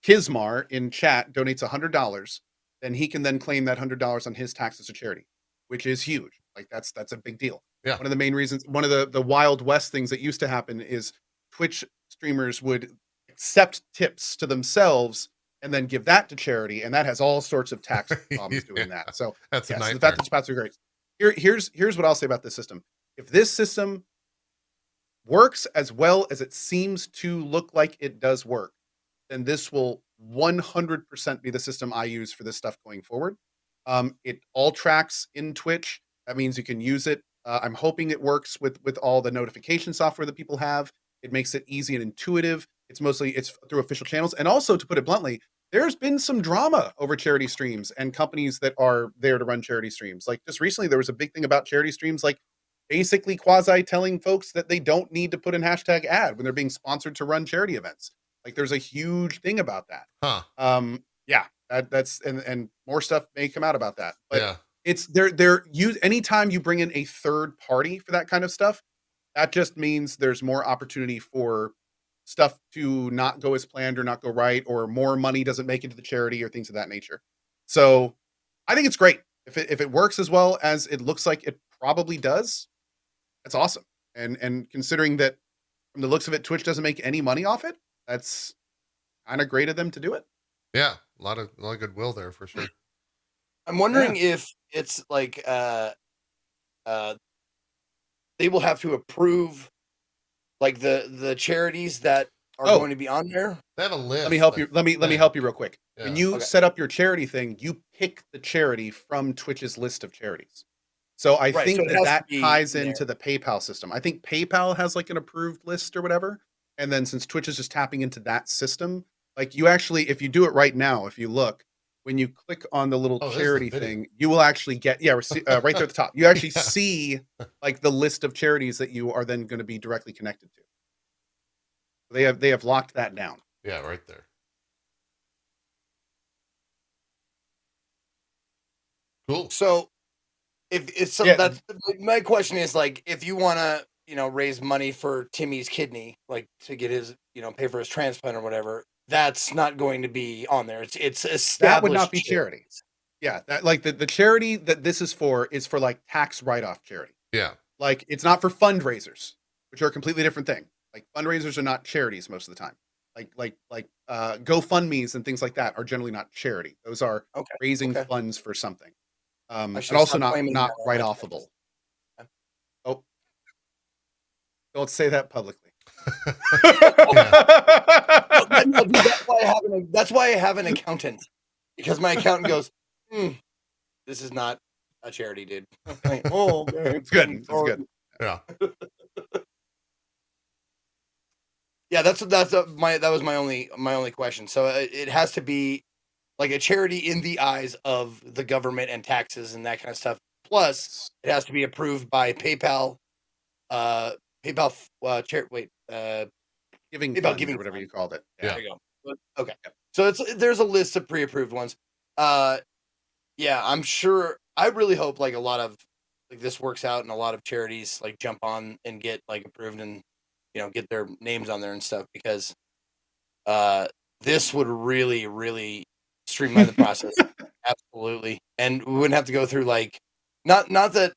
Kismar in chat donates $100, then he can then claim that $100 on his tax as a charity, which is huge. Like that's a big deal. Yeah. One of the main reasons, one of the Wild West things that used to happen is Twitch streamers would accept tips to themselves and then give that to charity, and that has all sorts of tax problems doing that. So that's a nightmare. The fact that spots are great. Here's what I'll say about this system. If this system works as well as it seems to look like it does work, then this will 100% be the system I use for this stuff going forward. It all tracks in Twitch. That means you can use it. I'm hoping it works with all the notification software that people have. It makes it easy and intuitive. It's through official channels. And also, to put it bluntly, there's been some drama over charity streams and companies that are there to run charity streams. Like just recently, there was a big thing about charity streams, like basically quasi telling folks that they don't need to put in hashtag ad when they're being sponsored to run charity events. Like there's a huge thing about that. Yeah, that's and more stuff may come out about that. But yeah. It's anytime you bring in a third party for that kind of stuff, that just means there's more opportunity for stuff to not go as planned or not go right, or more money doesn't make it to the charity or things of that nature. So I think it's great. If it works as well as it looks like it probably does, that's awesome. And considering that from the looks of it, Twitch doesn't make any money off it, that's kind of great of them to do it. Yeah, a lot of goodwill there for sure. I'm wondering if it's like they will have to approve like the charities that are going to be on there. They have a list. Let me help you. Let me help you real quick. Yeah. When you set up your charity thing, you pick the charity from Twitch's list of charities. So I think that ties into the PayPal system. I think PayPal has like an approved list or whatever. And then since Twitch is just tapping into that system, like you actually, if you do it right now, if you look, when you click on the little Oh, there's the charity video. thing, you will actually get, right there at the top. You actually Yeah. see like the list of charities that you are then going to be directly connected to. They have locked that down. Yeah, right there. Cool. So if so, Yeah. that's my question is like, if you want to, raise money for Timmy's kidney, like to get his, pay for his transplant or whatever, that's not going to be on there. It's established. That would not be charity. Yeah, that like the charity that this is for like tax write-off charity. Yeah. Like it's not for fundraisers, which are a completely different thing. Like fundraisers are not charities most of the time. Like GoFundMe's and things like that are generally not charity. Those are raising funds for something. And also not write-offable. Oh, don't say that publicly. That's why I have an accountant, because my accountant goes, this is not a charity, dude. Like, oh, okay. It's good. It's good. Yeah. Yeah, that was my only question. So it has to be like a charity in the eyes of the government and taxes and that kind of stuff. Plus, it has to be approved by PayPal. Giving fund, or whatever you called it. Yeah. There you go. Okay. So there's a list of pre-approved ones. Yeah, I'm sure. I really hope like a lot of like this works out and a lot of charities like jump on and get like approved and get their names on there and stuff, because this would really, really streamline the process. Absolutely. And we wouldn't have to go through like not that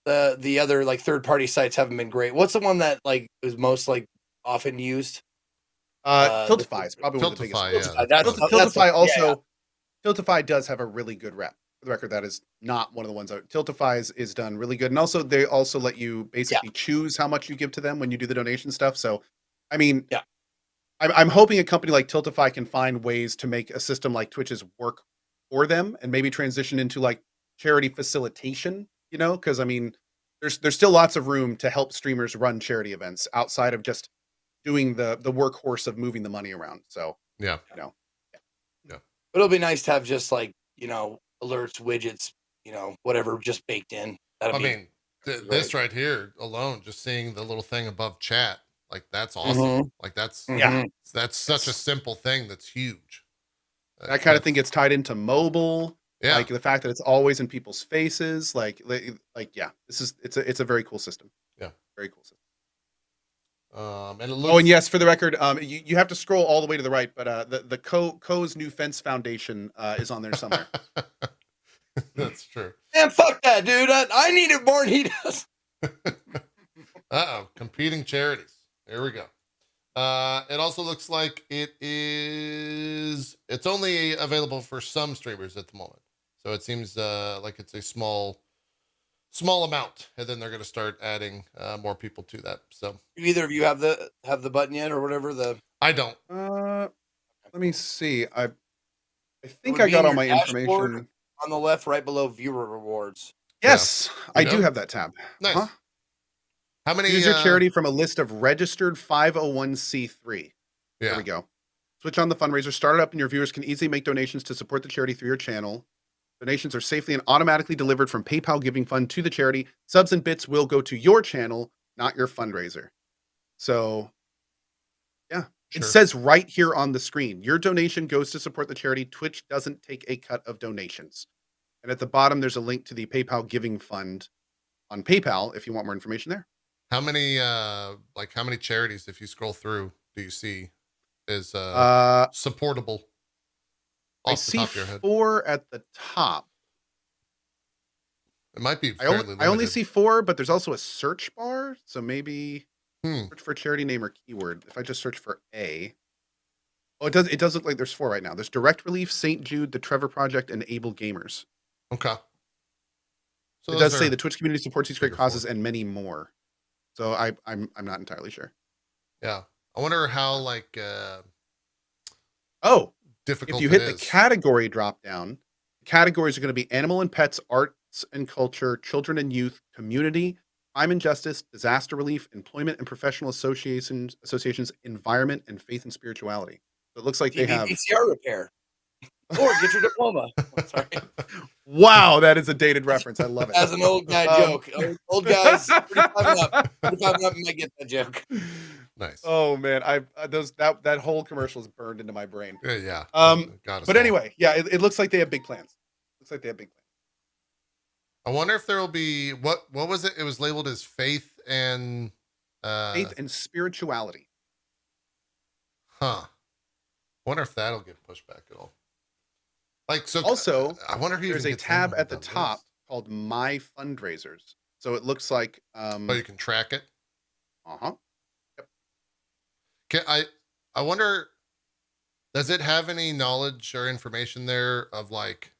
the other like third party sites haven't been great. What's the one that like is most like often used? Tiltify is probably one of the biggest. Tiltify also Tiltify does have a really good rep. For the record, that is not one of the ones that Tiltify is done really good. And also they also let you basically choose how much you give to them when you do the donation stuff. So I mean, I'm hoping a company like Tiltify can find ways to make a system like Twitch's work for them and maybe transition into like charity facilitation, because I mean, there's still lots of room to help streamers run charity events outside of just doing the workhorse of moving the money around. So yeah. But it'll be nice to have just like, alerts, widgets, whatever just baked in. This right here alone, just seeing the little thing above chat, like that's awesome. Like that's such a simple thing that's huge. That kind of thing gets tied into mobile. Yeah. Like the fact that it's always in people's faces. It's a very cool system. Yeah. Very cool system. And it looks... and yes, for the record, you have to scroll all the way to the right, but the Cohh's new fence foundation is on there somewhere. That's true. Man, fuck that, dude. I need it more than he does. Competing charities. There we go. It also looks like it's only available for some streamers at the moment. So it seems like it's a small amount, and then they're going to start adding more people to that. So do either of you have the button yet or whatever? I don't. Let me see. I think I got all my information on the left, right below viewer rewards. Yes, I do have that tab. Nice. Huh? How many? Choose your charity from a list of registered 501c3. There we go. Switch on the fundraiser. Start it up, and your viewers can easily make donations to support the charity through your channel. Donations are safely and automatically delivered from PayPal Giving Fund to the charity. Subs and bits will go to your channel, not your fundraiser. So, yeah. Sure. It says right here on the screen, your donation goes to support the charity. Twitch doesn't take a cut of donations. And at the bottom, there's a link to the PayPal Giving Fund on PayPal if you want more information there. How many charities, if you scroll through, do you see is supportable? I see 4 at the top. It might be. I only see 4, but there's also a search bar. So maybe search for charity name or keyword. If I just search for A, it does look like there's 4 right now. There's Direct Relief, St. Jude, the Trevor Project, and Able Gamers. Okay. So it does say the Twitch community supports these great causes and many more. So I'm not entirely sure. Yeah, I wonder how difficult. If you hit the category drop down, categories are going to be animal and pets, arts and culture, children and youth, community, crime and justice, disaster relief, employment and professional associations, environment, and faith and spirituality. So it looks like they TV have. VCR repair. Or get your diploma. Sorry. Wow, that is a dated reference. I love it. As an old guy joke. Old guys 35 and up. 35 and up might get that joke. Nice. Oh man, that whole commercial is burned into my brain. Yeah. But anyway, yeah, it looks like they have big plans. Looks like they have big plans. I wonder if there will be what was it? It was labeled as faith and spirituality. Huh. Wonder if that'll get pushed back at all. Like, so also, I wonder if there's a tab at the top called My Fundraisers. So it looks like you can track it. Uh-huh. Yep. I wonder, does it have any knowledge or information there of like,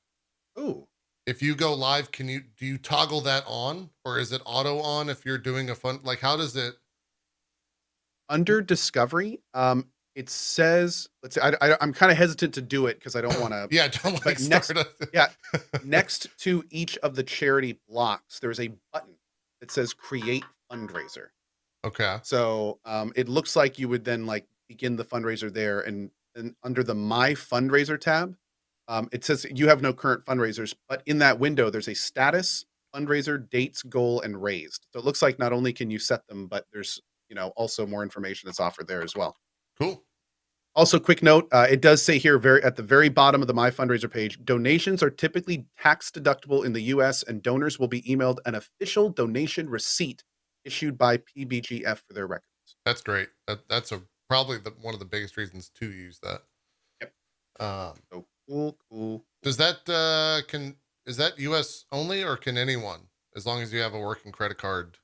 ooh, if you go live, do you toggle that on, or is it auto on if you're doing a fun, like how does it? Under discovery, it says, let's say, I'm kind of hesitant to do it because I don't want to. Yeah, don't like next to each of the charity blocks, there's a button that says Create Fundraiser. Okay. So it looks like you would then like begin the fundraiser there, and under the My Fundraiser tab, it says you have no current fundraisers, but in that window there's a status, fundraiser, dates, goal, and raised. So it looks like not only can you set them, but there's also more information that's offered there as well. Cool. Also, quick note, it does say here at the very bottom of the My Fundraiser page, donations are typically tax deductible in the US, and donors will be emailed an official donation receipt issued by PBGF for their records. That's great. That's probably one of the biggest reasons to use that. Yep. So cool. Does that is that US only, or can anyone, as long as you have a working credit card,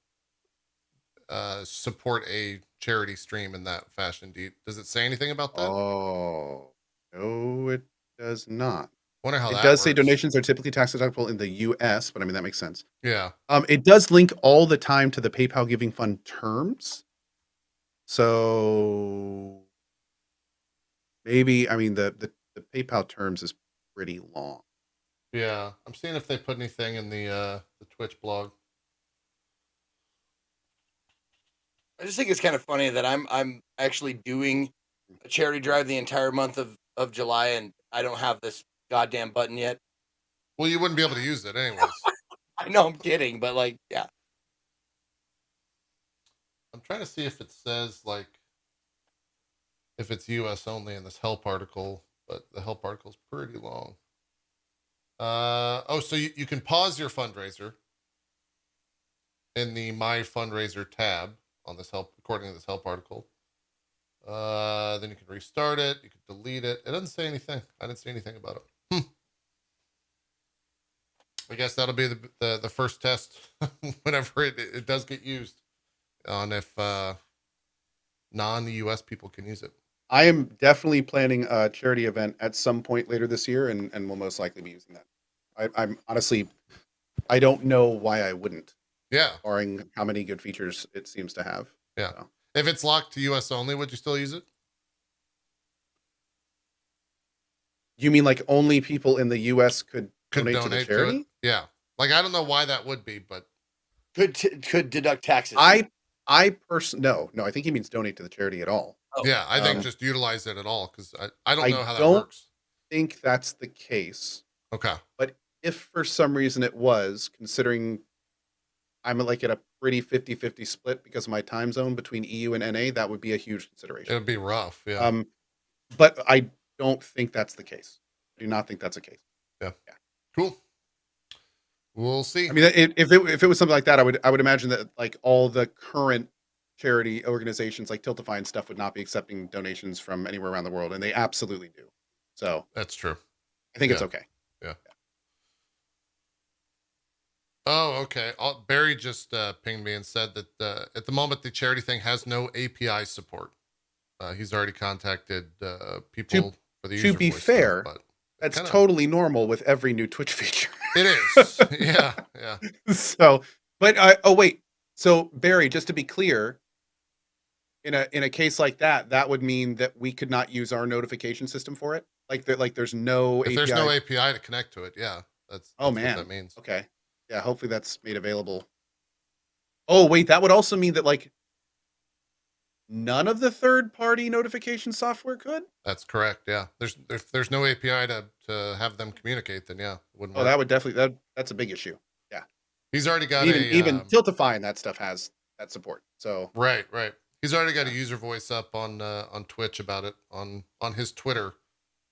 support a charity stream in that fashion? Does it say anything about that? Oh, no, it does not. Wonder how it that does works. say donations are typically tax deductible in the US, but I mean that makes sense. Yeah. It does link all the time to the PayPal Giving Fund terms. So maybe the PayPal terms is pretty long. Yeah, I'm seeing if they put anything in the Twitch blog. I just think it's kind of funny that I'm actually doing a charity drive the entire month of July, and I don't have this goddamn button yet. Well, you wouldn't be able to use it anyways. I know, I'm kidding, but like, yeah. I'm trying to see if it says like if it's US only in this help article, but the help article is pretty long. So you can pause your fundraiser in the My Fundraiser tab on this help, according to this help article. Then you can restart it. You can delete it. It doesn't say anything. I didn't see anything about it. I guess that'll be the first test whenever it does get used on if non-US people can use it. I am definitely planning a charity event at some point later this year, and will most likely be using that. I'm honestly, I don't know why I wouldn't. Yeah. Barring how many good features it seems to have. Yeah. So. If it's locked to US only, would you still use it? You mean like only people in the US could donate to the charity? To it? Yeah. Like, I don't know why that would be, but could deduct taxes. I personally, no, I think he means donate to the charity at all. Oh. Yeah, I think just utilize it at all, because I don't know how that works. I think that's the case. Okay. But if for some reason it was, considering I'm like at a pretty 50-50 split because of my time zone between EU and NA, that would be a huge consideration. It would be rough, yeah. But I don't think that's the case. I do not think that's the case. Yeah. Cool. We'll see. I mean, if it was something like that, I would imagine that like all the current charity organizations like Tiltify and stuff would not be accepting donations from anywhere around the world, and they absolutely do. So that's true. I think it's okay. Yeah. Oh, okay. Barry just pinged me and said that at the moment the charity thing has no API support. He's already contacted people for the user To be voice fair, stuff, that's totally normal with every new Twitch feature. It is. Yeah. So, but wait. So Barry, just to be clear, in a case like that would mean that we could not use our notification system for it. Like there's no API. There's no API to connect to it. Yeah. That's man. what that means. Okay. Yeah. Hopefully that's made available. Oh, wait, that would also mean that like none of the third-party notification software could? That's correct. Yeah. If there's no API to have them communicate, then yeah, it wouldn't Oh, work. that would definitely that's a big issue. Yeah. He's already got And even a even Tiltify and that stuff has that support. So right. He's already got yeah. a user voice up on Twitch about it on his Twitter.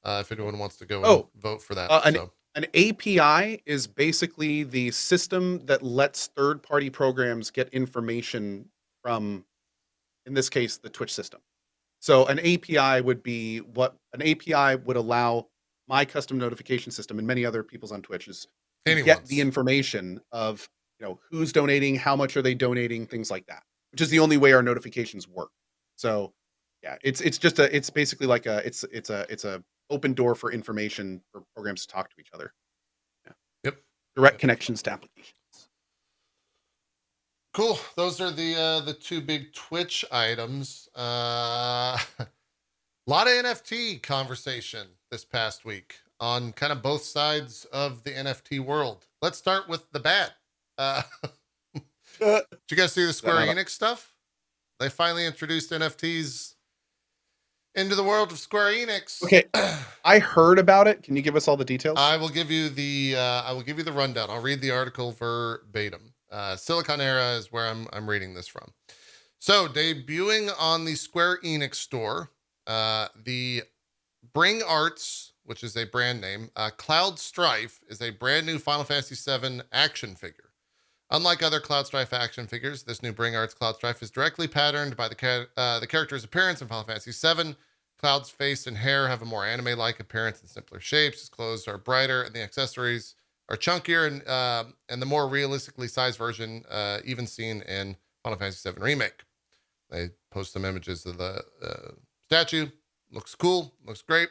If anyone wants to go and Oh, vote for that. an So an API is basically the system that lets third-party programs get information from, in this case, the Twitch system. So an API would be what an API would allow my custom notification system and many other people's on Twitch is to get the anyone's. information of, who's donating, how much are they donating, things like that, which is the only way our notifications work. So yeah, it's basically like it's a open door for information for programs to talk to each other. Yeah. Yep. Direct connections to applications. Cool. Those are the two big Twitch items. A lot of NFT conversation this past week on kind of both sides of the NFT world. Let's start with the bad. Did you guys see the Square Enix stuff? They finally introduced NFTs into the world of Square Enix. Okay, I heard about it. Can you give us all the details? I will give you the rundown. I'll read the article verbatim. Silicon Era is where I'm reading this from. So, debuting on the Square Enix store, the Bring Arts, which is a brand name, Cloud Strife is a brand new Final Fantasy VII action figure. Unlike other Cloud Strife action figures, this new Bring Arts Cloud Strife is directly patterned by the character's appearance in Final Fantasy VII. Cloud's face and hair have a more anime-like appearance and simpler shapes. His clothes are brighter, and the accessories are chunkier, and the more realistically sized version, even seen in Final Fantasy VII Remake. They post some images of the statue. Looks cool. Looks great.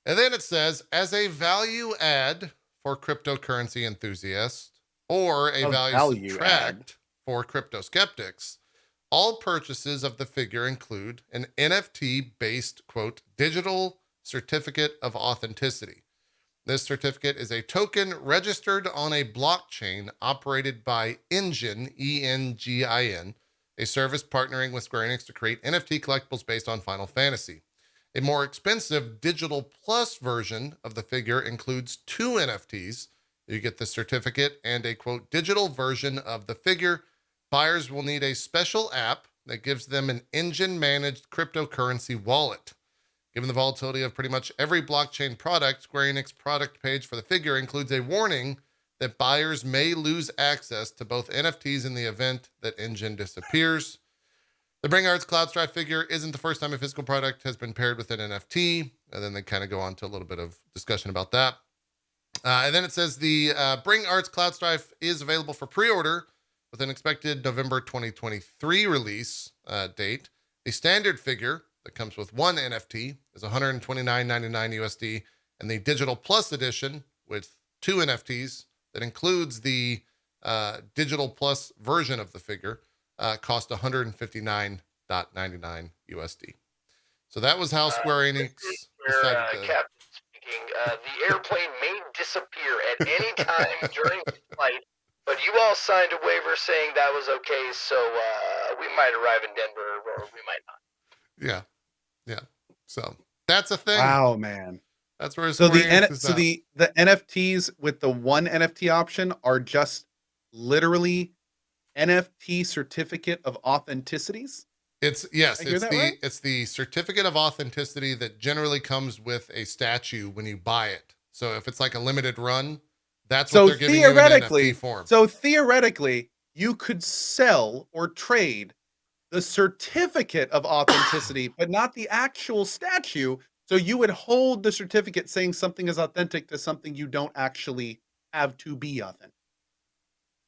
And then it says, as a value add for cryptocurrency enthusiasts, or a value subtract for crypto skeptics, all purchases of the figure include an NFT-based, quote, digital certificate of authenticity. This certificate is a token registered on a blockchain operated by Engine, E-N-G-I-N, a service partnering with Square Enix to create NFT collectibles based on Final Fantasy. A more expensive Digital Plus version of the figure includes 2 NFTs. You get the certificate and a, quote, digital version of the figure. Buyers will need a special app that gives them an Engine-managed cryptocurrency wallet. Given the volatility of pretty much every blockchain product, Square Enix product page for the figure includes a warning that buyers may lose access to both NFTs in the event that Engine disappears. The Bring Arts Cloud Strife figure isn't the first time a physical product has been paired with an NFT, and then they kind of go on to a little bit of discussion about that. And then it says the Bring Arts Cloud Strife is available for pre-order with an expected November 2023 release date. The standard figure that comes with 1 NFT is $129.99 USD, and the Digital Plus edition with 2 NFTs that includes the Digital Plus version of the figure cost $159.99 USD. So that was how Square Enix decided to... Captain speaking, the airplane may disappear at any time during flight, but you all signed a waiver saying that was okay, so we might arrive in Denver or we might not. Yeah. So that's a thing. Wow, man. That's where So Square Enix is the NFTs with the 1 NFT option are just literally NFT certificate of authenticities. It's the certificate of authenticity that generally comes with a statue when you buy it. So if it's like a limited run, that's what they're giving you in NFT form. So theoretically, you could sell or trade the certificate of authenticity, but not the actual statue. So you would hold the certificate saying something is authentic to something you don't actually have to be authentic.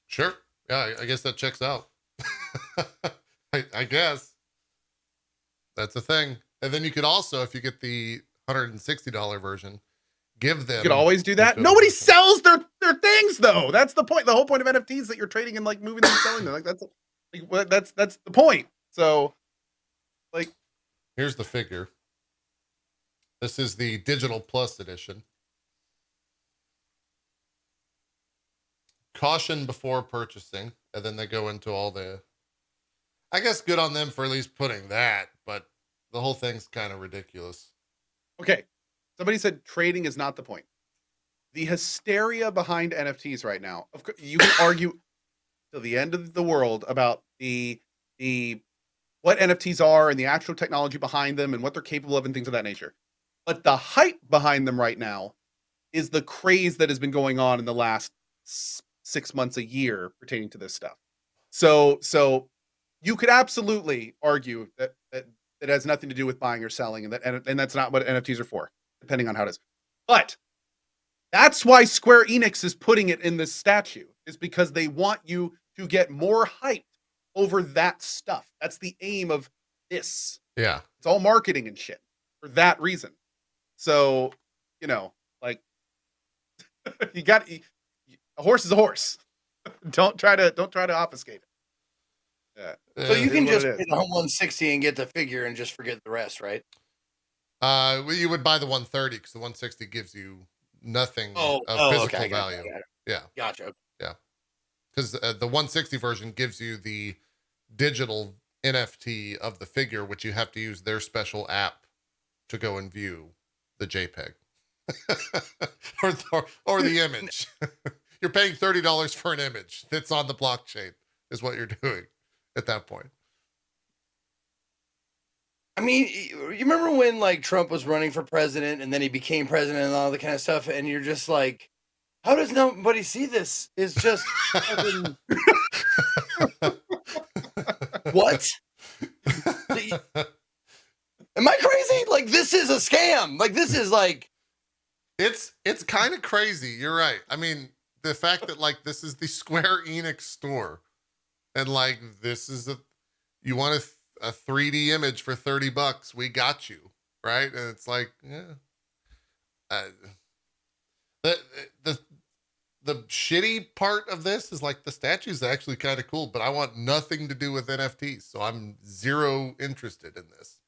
Sure. Yeah, I guess that checks out. I guess. That's a thing. And then you could also, if you get the $160 version, give them... You could always do that. Nobody sells their things, though. That's the point. The whole point of NFTs is that you're trading and like moving them and selling them. Like that's the point. So, like, here's the figure. This is the Digital Plus edition. Caution before purchasing. And then they go into all the, I guess good on them for at least putting that, but the whole thing's kind of ridiculous. Okay. Somebody said trading is not the point. The hysteria behind NFTs right now, of course, you can argue till the end of the world about the what NFTs are and the actual technology behind them and what they're capable of and things of that nature. But the hype behind them right now is the craze that has been going on in the last 6 months, a year pertaining to this stuff. So you could absolutely argue that it has nothing to do with buying or selling, and that's not what NFTs are for, depending on how it is. But that's why Square Enix is putting it in this statue, is because they want you to get more hyped over that stuff. That's the aim of this. Yeah. It's all marketing and shit for that reason. So, like a horse is a horse. Don't try to obfuscate it. Yeah. So you can just pay the home 160 and get the figure and just forget the rest, right? Well, you would buy the 130 because the 160 gives you nothing of physical value. Yeah. Gotcha. Yeah. Because the 160 version gives you the digital NFT of the figure, which you have to use their special app to go and view the JPEG or the image. You're paying $30 for an image that's on the blockchain is what you're doing at that point. I mean, you remember when like Trump was running for president and then he became president and all that kind of stuff, and you're just like, how does nobody see this? It's just fucking... What? Am I crazy? Like, this is a scam. Like, this is like, it's kind of crazy. You're right. I mean, the fact that like this is the Square Enix store, and like this is you want a 3D image for $30, we got you, right? And it's like, yeah. The shitty part of this is like the statue's actually kind of cool, but I want nothing to do with NFTs, so I'm zero interested in this.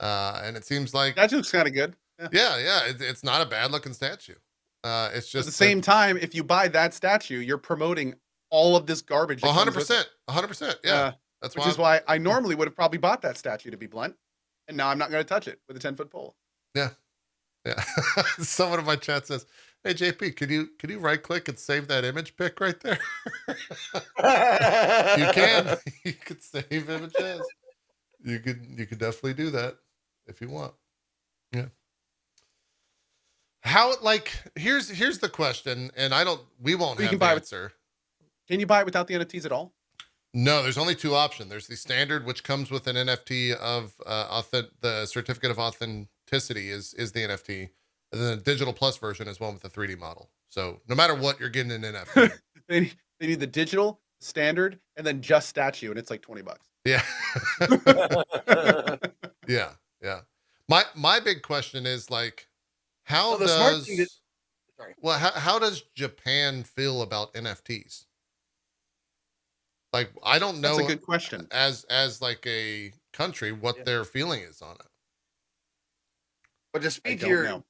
And it seems like that looks kind of good. Yeah. It's not a bad looking statue. It's just at the same time, if you buy that statue, you're promoting all of this garbage. 100%. Yeah. Which is why I normally would have probably bought that statue, to be blunt, and now I'm not going to touch it with a 10-foot pole. Yeah. Someone in my chat says, "Hey JP, could you right click and save that image pic right there?" You can. You could save images. You could definitely do that if you want. Yeah. How, like, here's the question, and we won't have the answer. Can you buy it without the NFTs at all? No, there's only two options. There's the standard, which comes with an NFT of the certificate of authenticity is the NFT. And then the digital plus version is one with a 3D model. So no matter what, you're getting an NFT. they need the digital, standard, and then just statue, and it's like $20. Yeah. Yeah. My big question is like, how does Japan feel about NFTs? Like, I don't know. That's a good question. As like a country, what their feeling is on it. But to speak to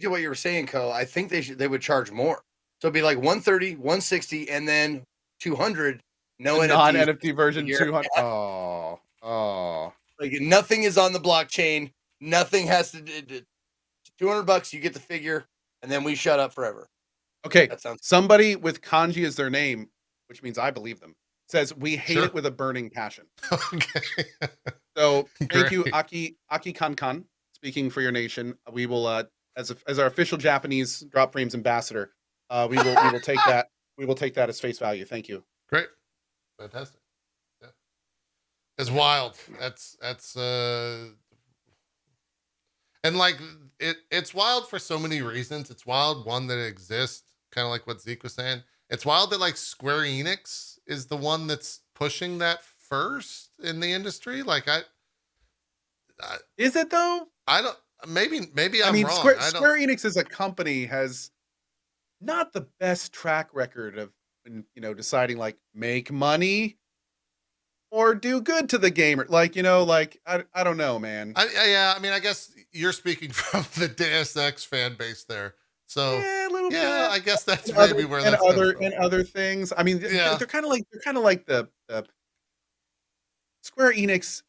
what you were saying, Cohh, I think they would charge more. So it'd be like 130, 160, and then 200. No non-NFT version 200. Oh. Like nothing is on the blockchain. Nothing has to. $200. You get the figure, and then we shut up forever. Okay. Somebody with kanji as their name, which means I believe them, says we hate it with a burning passion. Okay. So thank you, Aki Kankan. Speaking for your nation, we will, as our official Japanese Drop Frames ambassador, we will take that. We will take that as face value. Thank you. Great, fantastic. Yeah, it's wild. That's and like it's wild for so many reasons. It's wild, one, that it exists, kind of like what Zeke was saying. It's wild that like Square Enix is the one that's pushing that first in the industry. Like is it though? I don't. Maybe I'm wrong. Square Enix as a company has not the best track record of deciding like make money or do good to the gamer. Like I don't know, man. I mean, I guess you're speaking from the Deus Ex fan base there. So Yeah, a little bit. I guess that's And maybe where that's coming from. and other things. I mean, Yeah. they're kind of like the Square Enix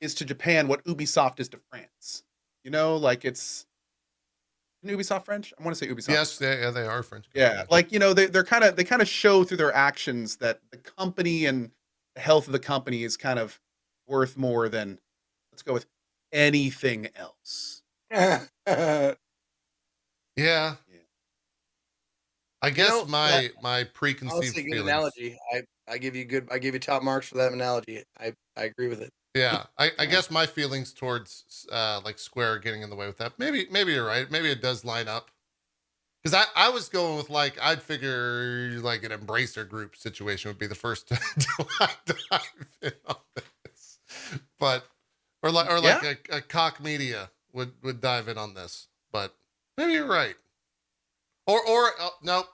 is to Japan what Ubisoft is to France. You know, like it's isn't Ubisoft French. I want to say Ubisoft. Yes, yeah, they are French. Yeah, like you know, they kind of show through their actions that the company and the health of the company is kind of worth more than let's go with anything else. Yeah. I guess my preconceived honestly, good feelings. analogy. I give you top marks for that analogy. I agree with it. Yeah, I guess my feelings towards like Square getting in the way with that. Maybe you're right. Maybe it does line up. Because I was going with like I'd figure like an Embracer Group situation would be the first to dive in on this, but or like a Cock Media would dive in on this. But maybe you're right. Or nope,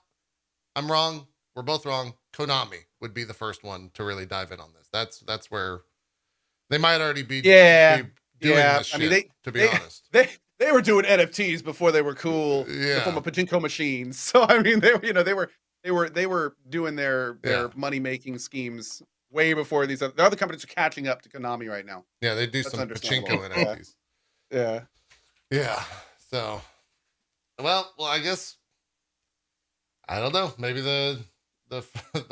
I'm wrong. We're both wrong. Konami would be the first one to really dive in on this. That's where they might already be doing this shit. I mean, to be honest, they were doing NFTs before they were cool. Yeah, from a pachinko machine. So I mean, they were doing their money making schemes way before these other companies are catching up to Konami right now. Yeah, they do some pachinko NFTs. Yeah. So, well, I guess I don't know. Maybe the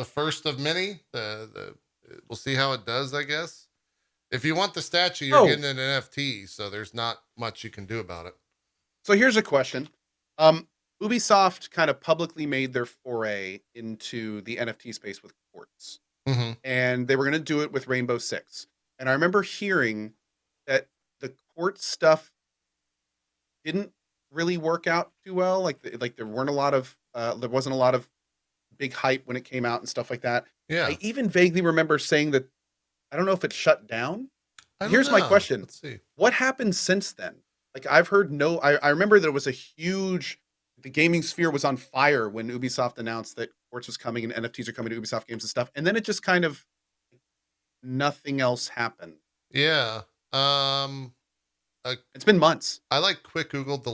first of many. We'll see how it does. I guess. If you want the statue, you're getting an NFT, so there's not much you can do about it. So here's a question. Ubisoft kind of publicly made their foray into the NFT space with Quartz. Mm-hmm. And they were going to do it with Rainbow Six. And I remember hearing that the Quartz stuff didn't really work out too well. Like there wasn't a lot of big hype when it came out and stuff like that. Yeah. I even vaguely remember saying that I don't know if it shut down. Here's my question. Let's see. What happened since then? Like I've heard I remember there was the gaming sphere was on fire when Ubisoft announced that Quartz was coming and NFTs are coming to Ubisoft games and stuff. And then it just kind of nothing else happened. Yeah. It's been months. I like quick Googled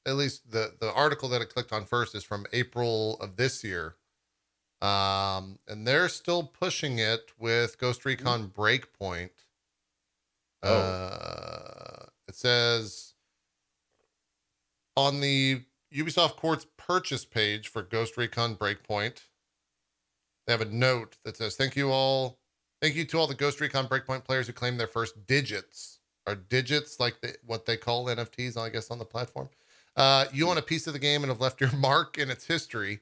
at least the article that I clicked on first is from April of this year. And they're still pushing it with Ghost Recon Breakpoint. It says on the Ubisoft Quartz purchase page for Ghost Recon Breakpoint, they have a note that says, thank you to all the Ghost Recon Breakpoint players who claimed their first digits like what they call NFTs, I guess, on the platform. You own a piece of the game and have left your mark in its history.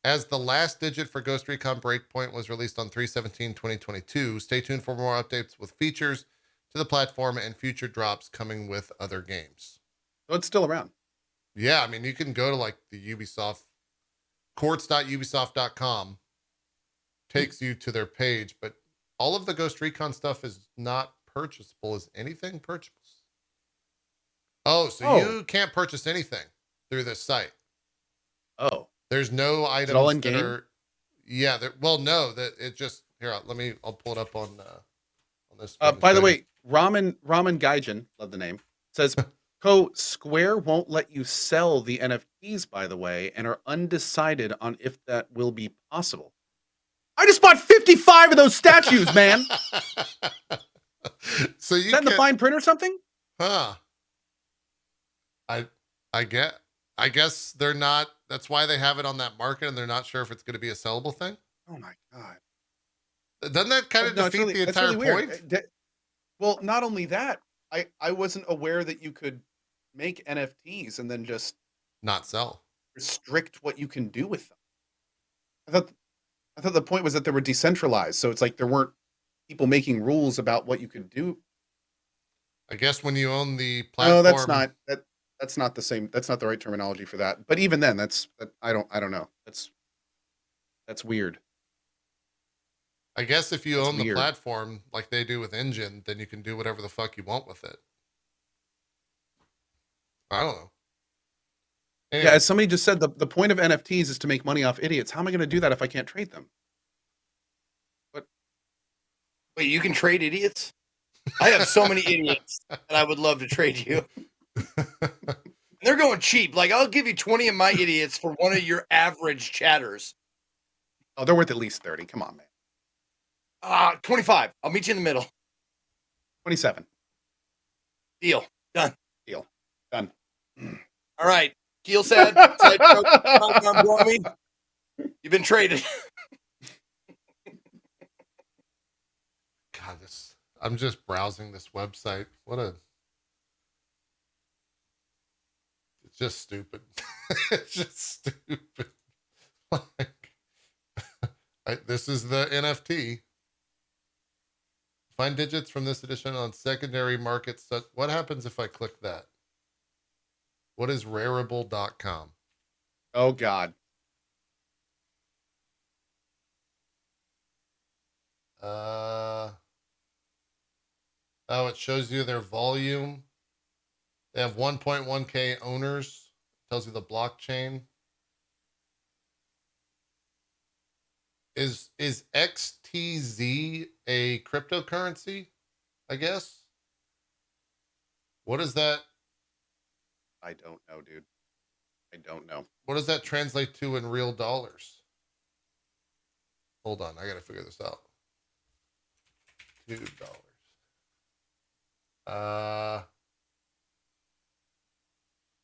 As the last digit for Ghost Recon Breakpoint was released on 3/17/2022, stay tuned for more updates with features to the platform and future drops coming with other games. So it's still around. Yeah, I mean, you can go to like the Ubisoft, quartz.ubisoft.com, takes you to their page, but all of the Ghost Recon stuff is not purchasable. Is anything purchasable? You can't purchase anything through this site. Oh. There's no items all in that game? are. Yeah. No. That it just here. I'll pull it up on this. By the way, Ramen Gaijin, love the name, says Cohh, Square won't let you sell the NFTs, by the way, and are undecided on if that will be possible. I just bought 55 of those statues, man. So you is that in the fine print or something? Huh. I guess they're not. That's why they have it on that market, and they're not sure if it's going to be a sellable thing. Oh my god! Doesn't that kind of defeat the entire point? Well, not only that, I wasn't aware that you could make NFTs and then just not sell, restrict what you can do with them. I thought the point was that they were decentralized, so it's like there weren't people making rules about what you could do. I guess when you own the platform, no, that's not the same. That's not the right terminology for that. But even then, I don't know. That's weird. I guess if you own the platform like they do with Engine, then you can do whatever the fuck you want with it. I don't know. Anyway. Yeah, as somebody just said, the point of NFTs is to make money off idiots. How am I going to do that if I can't trade them? Wait, you can trade idiots? I have so many idiots that I would love to trade you. They're going cheap. Like, I'll give you 20 of my idiots for one of your average chatters. Oh, they're worth at least 30. Come on, man. 25. I'll meet you in the middle. 27. Deal. Done. Deal. Done. All right. Keel sad. Side joke. You've been traded. God, I'm just browsing this website. It's just stupid. It's just stupid. Like, this is the NFT. Find digits from this edition on secondary markets. What happens if I click that? What is Rarible.com? Oh, God. Oh, it shows you their volume. They have 1.1K owners. Tells you the blockchain. Is XTZ a cryptocurrency? I guess. What is that? I don't know, dude. I don't know. What does that translate to in real dollars? Hold on, I gotta figure this out. $2.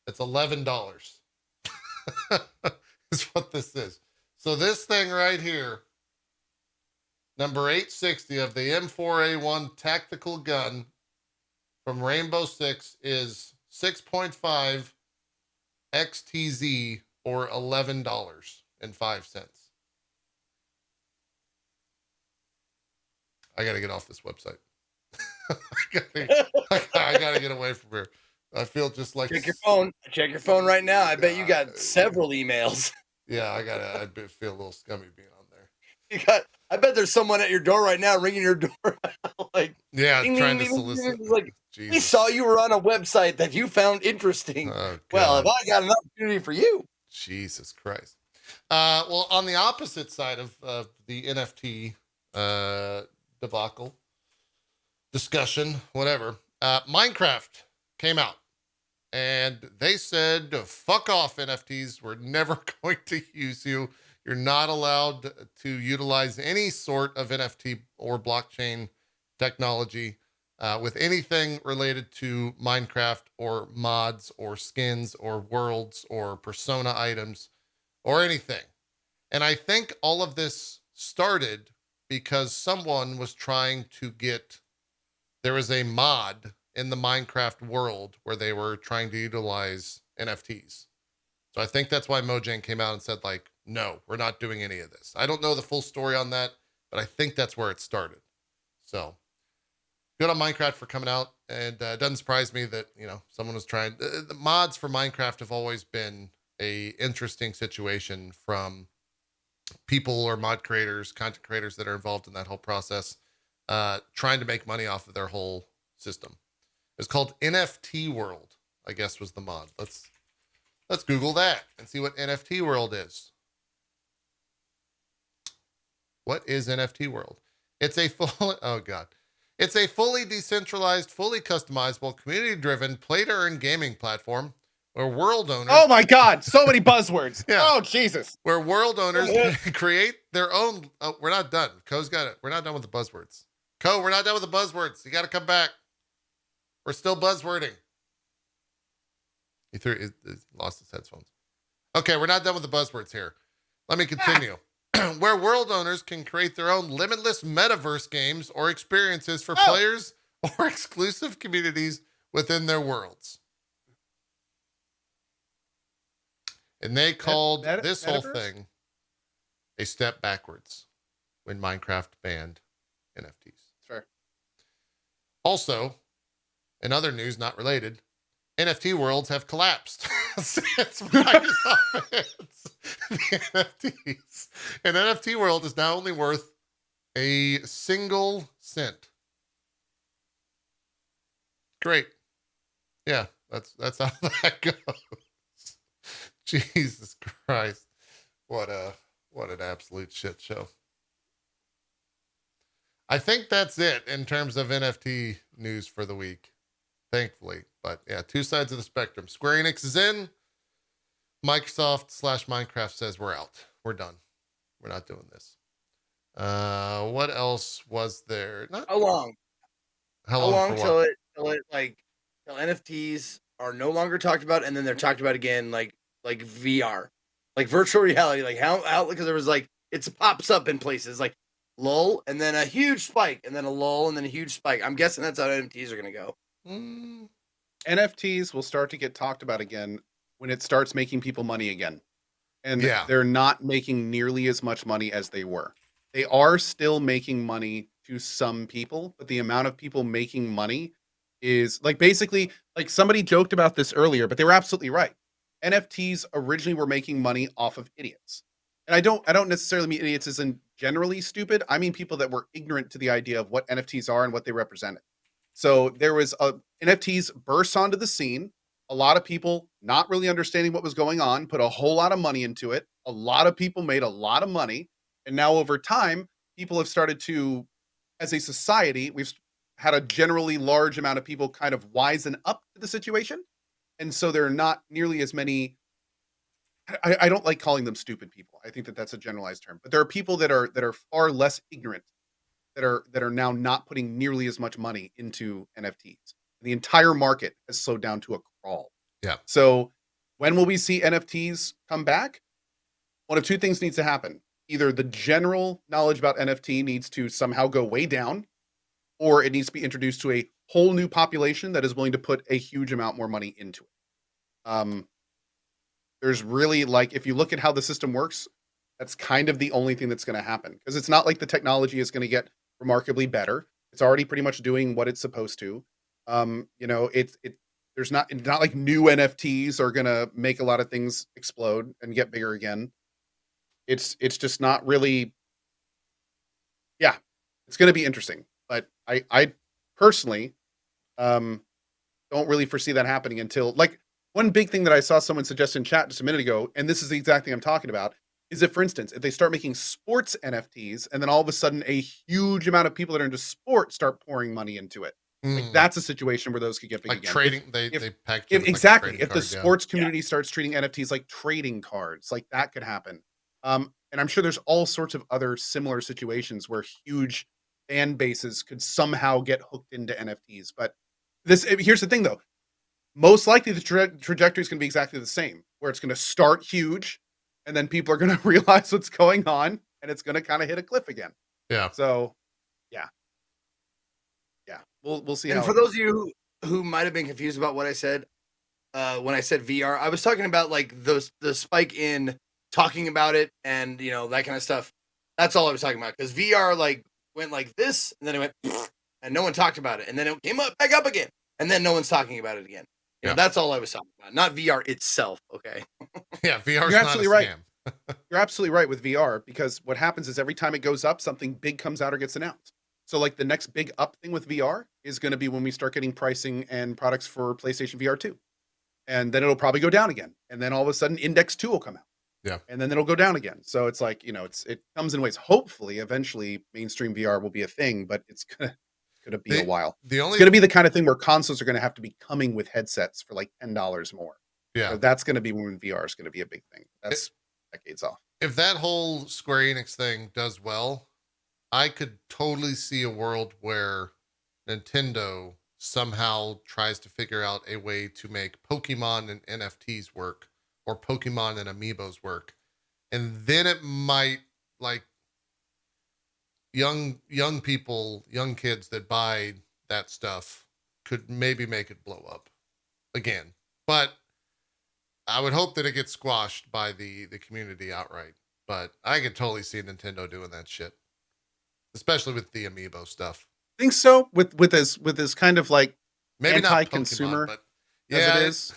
It's $11. Is what this is. So this thing right here, number 860 of the M4A1 tactical gun from Rainbow Six is 6.5 XTZ or $11.05. I gotta get off this website. I gotta get away from here. I feel just like Check your phone. Check your phone right now. I bet you got several emails. Yeah, I feel a little scummy being on there. I bet there's someone at your door right now ringing your door. Like, yeah, trying to solicit. Like, we saw you were on a website that you found interesting. Oh, well, have I got an opportunity for you? Jesus Christ. Well, on the opposite side of the NFT debacle, discussion, whatever, Minecraft came out and they said, fuck off, NFTs. We're never going to use you. You're not allowed to utilize any sort of NFT or blockchain technology with anything related to Minecraft or mods or skins or worlds or persona items or anything. And I think all of this started because someone was trying to there was a mod in the Minecraft world where they were trying to utilize NFTs. So I think that's why Mojang came out and said, like, no, we're not doing any of this. I don't know the full story on that, but I think that's where it started. So good on Minecraft for coming out. And it doesn't surprise me that, someone was trying. The mods for Minecraft have always been a interesting situation from people or mod creators, content creators that are involved in that whole process, trying to make money off of their whole system. It's called NFT World, I guess was the mod. Let's Google that and see what NFT World is. What is NFT World? It's a It's a fully decentralized, fully customizable, community-driven, play-to-earn gaming platform where world owners... Oh my God, so many buzzwords. Yeah. Oh, Jesus. Where world owners can create their own... Oh, we're not done. Cohh's got it. We're not done with the buzzwords. Cohh, we're not done with the buzzwords. You got to come back. We're still buzzwording. He lost his headphones. Okay, we're not done with the buzzwords here. Let me continue. Where world owners can create their own limitless metaverse games or experiences for players or exclusive communities within their worlds. And they called this whole thing a step backwards when Minecraft banned NFTs. Fair. Also, in other news not related, NFT worlds have collapsed since Microsoft bans the NFTs. An NFT world is now only worth a single cent. Great. Yeah, that's how that goes. Jesus Christ. What an absolute shit show. I think that's it in terms of NFT news for the week. thankfully. But yeah, two sides of the spectrum. Square Enix is in. Microsoft/Minecraft says we're out. We're done. We're not doing this. What else was there? Not How long? how How long long for what? till NFTs are no longer talked about and then they're talked about again like VR, like virtual reality, like how because there was like it pops up in places like lull and then a huge spike and then a lull and then a huge spike. I'm guessing that's how NFTs are gonna go. NFTs will start to get talked about again when it starts making people money again. And Yeah. they're not making nearly as much money as they were. They are still making money to some people, but the amount of people making money is like basically like somebody joked about this earlier, but they were absolutely right. NFTs originally were making money off of idiots. And I don't necessarily mean idiots as in generally stupid. I mean people that were ignorant to the idea of what NFTs are and what they represented. So there was a NFTs burst onto the scene. A lot of people not really understanding what was going on, put a whole lot of money into it. A lot of people made a lot of money. And now over time, people have started to, as a society, we've had a generally large amount of people kind of wisen up to the situation. And so there are not nearly as many. I don't like calling them stupid people. I think that that's a generalized term, but there are people that are far less ignorant that are now not putting nearly as much money into NFTs. The entire market has slowed down to a crawl. Yeah. So when will we see NFTs come back? One of two things needs to happen. Either the general knowledge about NFT needs to somehow go way down, or it needs to be introduced to a whole new population that is willing to put a huge amount more money into it. There's really like, if you look at how the system works, that's kind of the only thing that's going to happen, because it's not like the technology is going to get remarkably better. It's already pretty much doing what it's supposed to. There's not like new NFTs are going to make a lot of things explode and get bigger again. It's just not really. Yeah, it's going to be interesting, but I personally don't really foresee that happening until like one big thing that I saw someone suggest in chat just a minute ago, and this is the exact thing I'm talking about, is if, for instance, if they start making sports NFTs and then all of a sudden a huge amount of people that are into sport start pouring money into it. Like that's a situation where those could get big like again. trading, they package it exactly. like if the sports community starts treating NFTs like trading cards, like that could happen. And I'm sure there's all sorts of other similar situations where huge fan bases could somehow get hooked into NFTs. But here's the thing though. Most likely the trajectory is going to be exactly the same, where it's going to start huge and then people are going to realize what's going on and it's going to kind of hit a cliff again. Yeah. So we'll see. And for those of you who might have been confused about what I said when I said VR, I was talking about like the spike in talking about it and that kind of stuff. That's all I was talking about, because VR like went like this and then it went and no one talked about it, and then it came back up again and then no one's talking about it again. That's all I was talking about, not VR itself. Okay. Yeah, VR. You're absolutely right. You're absolutely right with VR, because what happens is every time it goes up, something big comes out or gets announced. So like the next big up thing with VR is going to be when we start getting pricing and products for PlayStation VR 2. And then it'll probably go down again. And then all of a sudden Index 2 will come out. Yeah. And then it'll go down again. So it's like, it comes in waves. Hopefully eventually mainstream VR will be a thing, but it's going to be a while. It's going to be the kind of thing where consoles are going to have to be coming with headsets for like $10 more. Yeah. So that's going to be when VR is going to be a big thing. That's decades off. If that whole Square Enix thing does well, I could totally see a world where Nintendo somehow tries to figure out a way to make Pokemon and NFTs work, or Pokemon and Amiibos work. And then it might, like, young people, young kids that buy that stuff could maybe make it blow up again. But I would hope that it gets squashed by the community outright. But I could totally see Nintendo doing that shit, especially with the Amiibo stuff. Think so, with this kind of like maybe anti-consumer, not Pokemon, but yeah, as it is.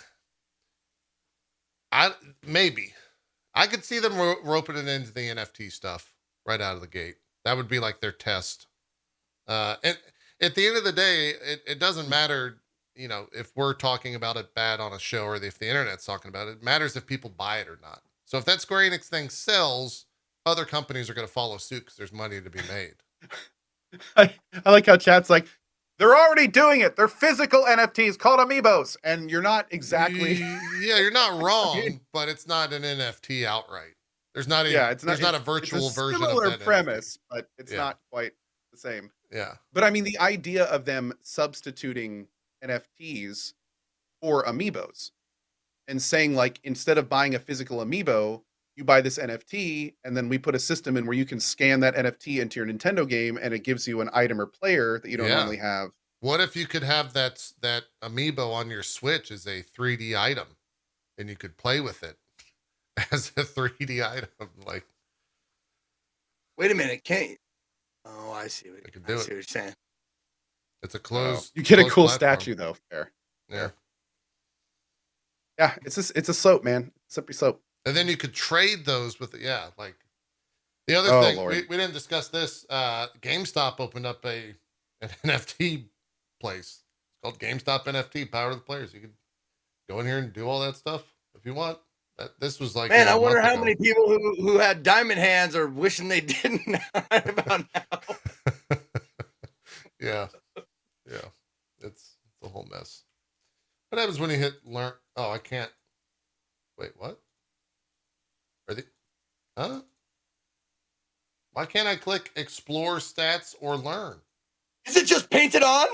I could see them roping it into the NFT stuff right out of the gate. That would be like their test. And at the end of the day, it doesn't matter, if we're talking about it bad on a show or if the internet's talking about it. It matters if people buy it or not. So if that Square Enix thing sells, other companies are going to follow suit because there's money to be made. I like how chat's like, They're already doing it. They're physical NFTs called amiibos, and you're not exactly. Yeah, you're not wrong, but it's not an NFT outright. There's not a it's not. There's not a virtual it's a version of similar that premise, NFT. but it's Yeah. not quite the same. Yeah. But I mean, the idea of them substituting NFTs for amiibos and saying, like, instead of buying a physical amiibo, you buy this NFT, and then we put a system in where you can scan that NFT into your Nintendo game, and it gives you an item or player that you don't Yeah. normally have. What if you could have that amiibo on your Switch as a 3D item, and you could play with it as a 3D item? Like, wait a minute, can't? Oh, I see. I could do see it. what you're saying. It's a closed. You get a closed cool platform. statue though. Fair. Yeah. Yeah, it's a soap, man. Slippery soap. And then you could trade those with it. Yeah, like the other Oh, thing Lord. we didn't discuss this. GameStop opened up an NFT place. It's called GameStop NFT. Power to the players. You could go in here and do all that stuff if you want. This was like, Man, a I wonder month how ago. many people who had diamond hands are wishing they didn't right about now. Yeah, it's a whole mess. What happens when you hit learn? Oh, I can't. Wait, what? Are they? Huh? Why can't I click explore stats or learn? Is it just painted on?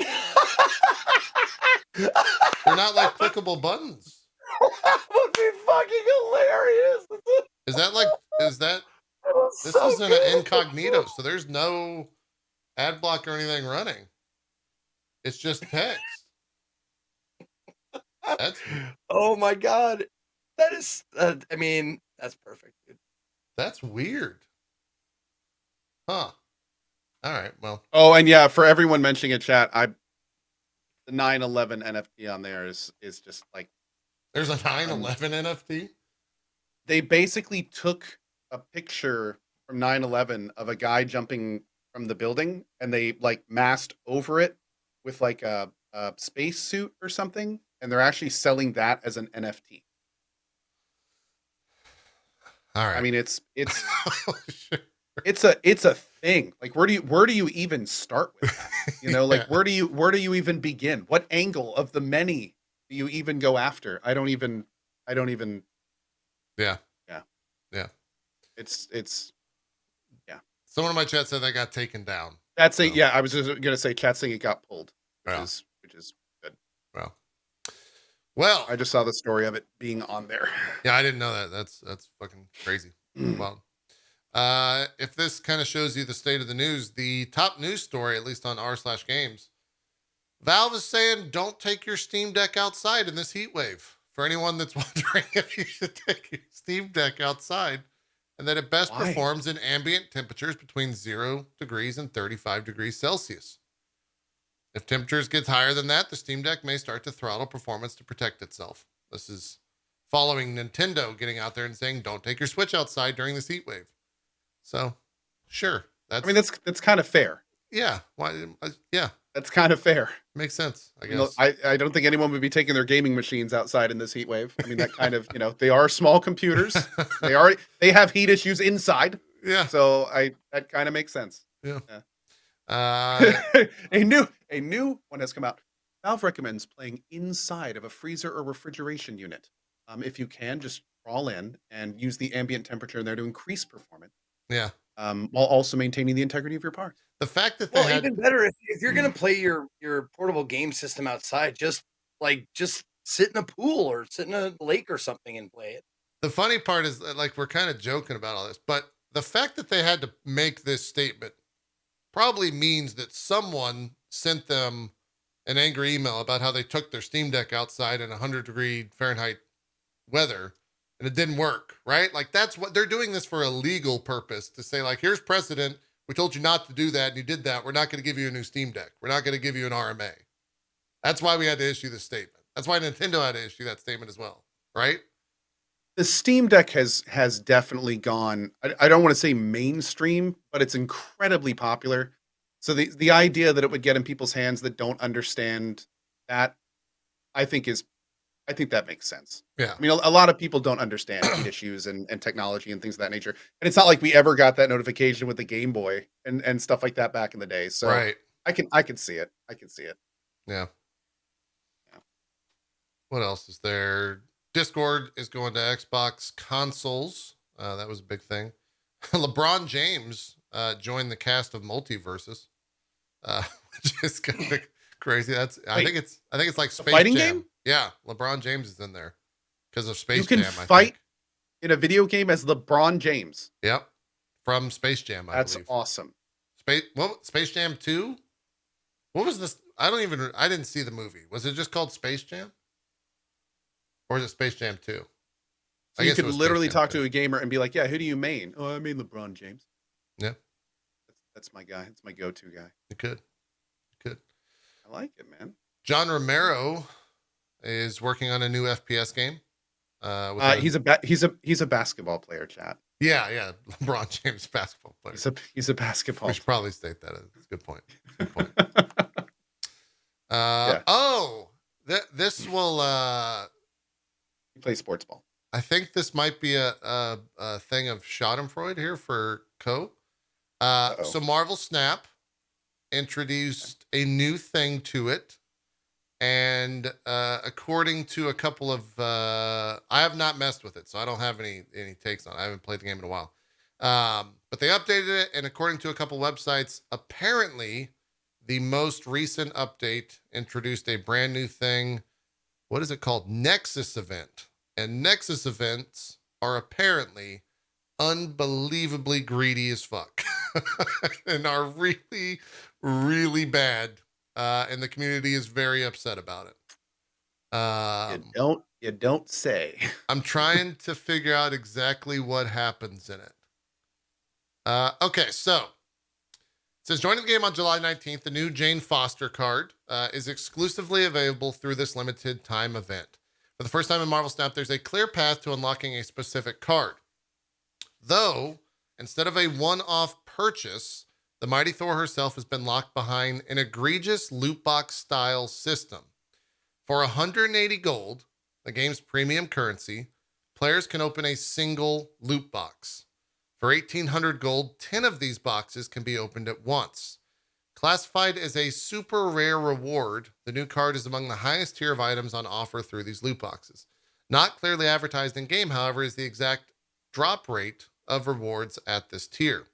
They're not like clickable buttons. That would be fucking hilarious. Is that this so isn't good. an incognito, so there's no ad block or anything running. It's just text. That's Oh my god, that is. I mean, that's perfect, dude. that's weird. Huh. All right. Well, Oh, and yeah, for everyone mentioning in chat, the 9/11 NFT on there is just like there's a 9/11 NFT. they basically took a picture from 9/11 of a guy jumping from the building, and they like masked over it with like a space suit or something, and they're actually selling that as an NFT. All right. I mean, it's Sure. it's a thing. Like, where do you even start with that? You know, like Yeah. where do you even begin? What angle of the many do you even go after? I don't even. Yeah. Yeah. Yeah. It's Someone in my chat said that got taken down. that's a So- yeah. I was just gonna say chat saying it got pulled, Wow. which is good. Well, I just saw the story of it being on there. yeah, I didn't know that. That's fucking crazy. Well, if this kind of shows you the state of the news, the top news story, at least on r/games, Valve is saying don't take your Steam Deck outside in this heat wave. For anyone that's wondering if you should take your Steam Deck outside, and that it best Why? performs in ambient temperatures between 0 degrees and 35 degrees Celsius. If temperatures get higher than that, the Steam Deck may start to throttle performance to protect itself. This is following Nintendo getting out there and saying, don't take your Switch outside during this heat wave. So, sure. I mean, that's kind of fair. Yeah. Why? Yeah. That's kind of fair. Makes sense, I You know, guess. I don't think anyone would be taking their gaming machines outside in this heat wave. I mean, that kind of, they are small computers. They have heat issues inside. Yeah. So that kind of makes sense. Yeah. a new one has come out. Valve recommends playing inside of a freezer or refrigeration unit. If you can, just crawl in and use the ambient temperature in there to increase performance. Yeah. While also maintaining the integrity of your parts. The fact that they Well, had, even better if you're gonna play your portable game system outside, just sit in a pool or sit in a lake or something and play it. the funny part is that, like, we're kind of joking about all this, but the fact that they had to make this statement probably means that someone sent them an angry email about how they took their Steam Deck outside in 100-degree Fahrenheit weather and it didn't work, right? Like, that's what they're doing this for a legal purpose, to say, like, here's precedent. We told you not to do that and you did that. We're not going to give you a new Steam Deck. We're not going to give you an RMA. That's why we had to issue this statement. That's why Nintendo had to issue that statement as well, right? The Steam Deck has definitely gone, I don't want to say mainstream, but it's incredibly popular. So the idea that it would get in people's hands that don't understand that, I think that makes sense. Yeah. I mean, a lot of people don't understand heat issues and technology and things of that nature. And it's not like we ever got that notification with the Game Boy and stuff like that back in the day. So Right. I can see it. I can see it. Yeah. Yeah. What else is there? Discord is going to Xbox consoles. That was a big thing. LeBron James joined the cast of Multiversus, which is kind of crazy. I think it's like Space fighting Jam. game? Yeah, LeBron James is in there because of Space You can Jam. I fight think. in a video game as LeBron James. Yep, from Space Jam, I That's believe. awesome. Space Jam 2? What was this? I didn't see the movie. Was it just called Space Jam? Or is it Space Jam 2? So you could literally talk to a gamer and be like, yeah, who do you main? Oh, I main LeBron James. Yeah. That's my guy. It's my go-to guy. You could. I like it, man. John Romero is working on a new FPS game. He's a basketball player, chat. Yeah. LeBron James basketball player. He's a basketball We should probably state that. It's a good point. Yeah. Oh, this will. He plays sports ball. I think this might be a thing of Schadenfreude here for Cohh. So Marvel Snap introduced a new thing to it. And according to a couple of, I have not messed with it, so I don't have any takes on it. I haven't played the game in a while. But they updated it, and according to a couple websites, apparently the most recent update introduced a brand new thing. What is it called? Nexus event. And Nexus events are apparently unbelievably greedy as fuck and are really, really bad. And the community is very upset about it. You don't say. I'm trying to figure out exactly what happens in it. Okay, so it says joining the game on July 19th, the new Jane Foster card is exclusively available through this limited time event. For the first time in Marvel Snap, there's a clear path to unlocking a specific card. Though, instead of a one-off purchase, the mighty Thor herself has been locked behind an egregious loot box style system. For 180 gold, the game's premium currency, players can open a single loot box. For 1,800 gold, 10 of these boxes can be opened at once. Classified as a super rare reward, the new card is among the highest tier of items on offer through these loot boxes. Not clearly advertised in game, however, is the exact drop rate of rewards at this tier.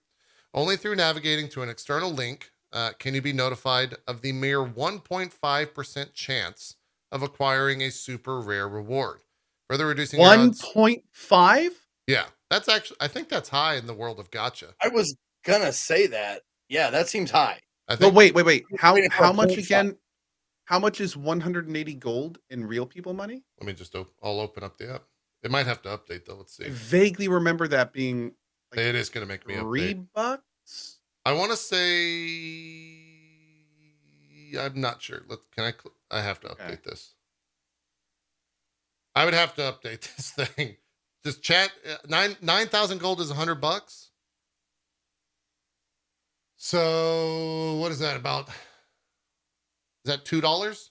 Only through navigating to an external link can you be notified of the mere 1.5% chance of acquiring a super rare reward. Further reducing 1.5? Yeah, that's actually, I think that's high in the world of gacha. I was gonna say that. Yeah, that seems high. But wait. How much again? How much is 180 gold in real people money? Let me just I'll open up the app. It might have to update though. Let's see. I vaguely remember that being like it is going to make me update. $3. I want to say I'm not sure. I have to update this. I would have to update this thing. Just chat 9,000 gold is $100. So what is that about? Is that $2?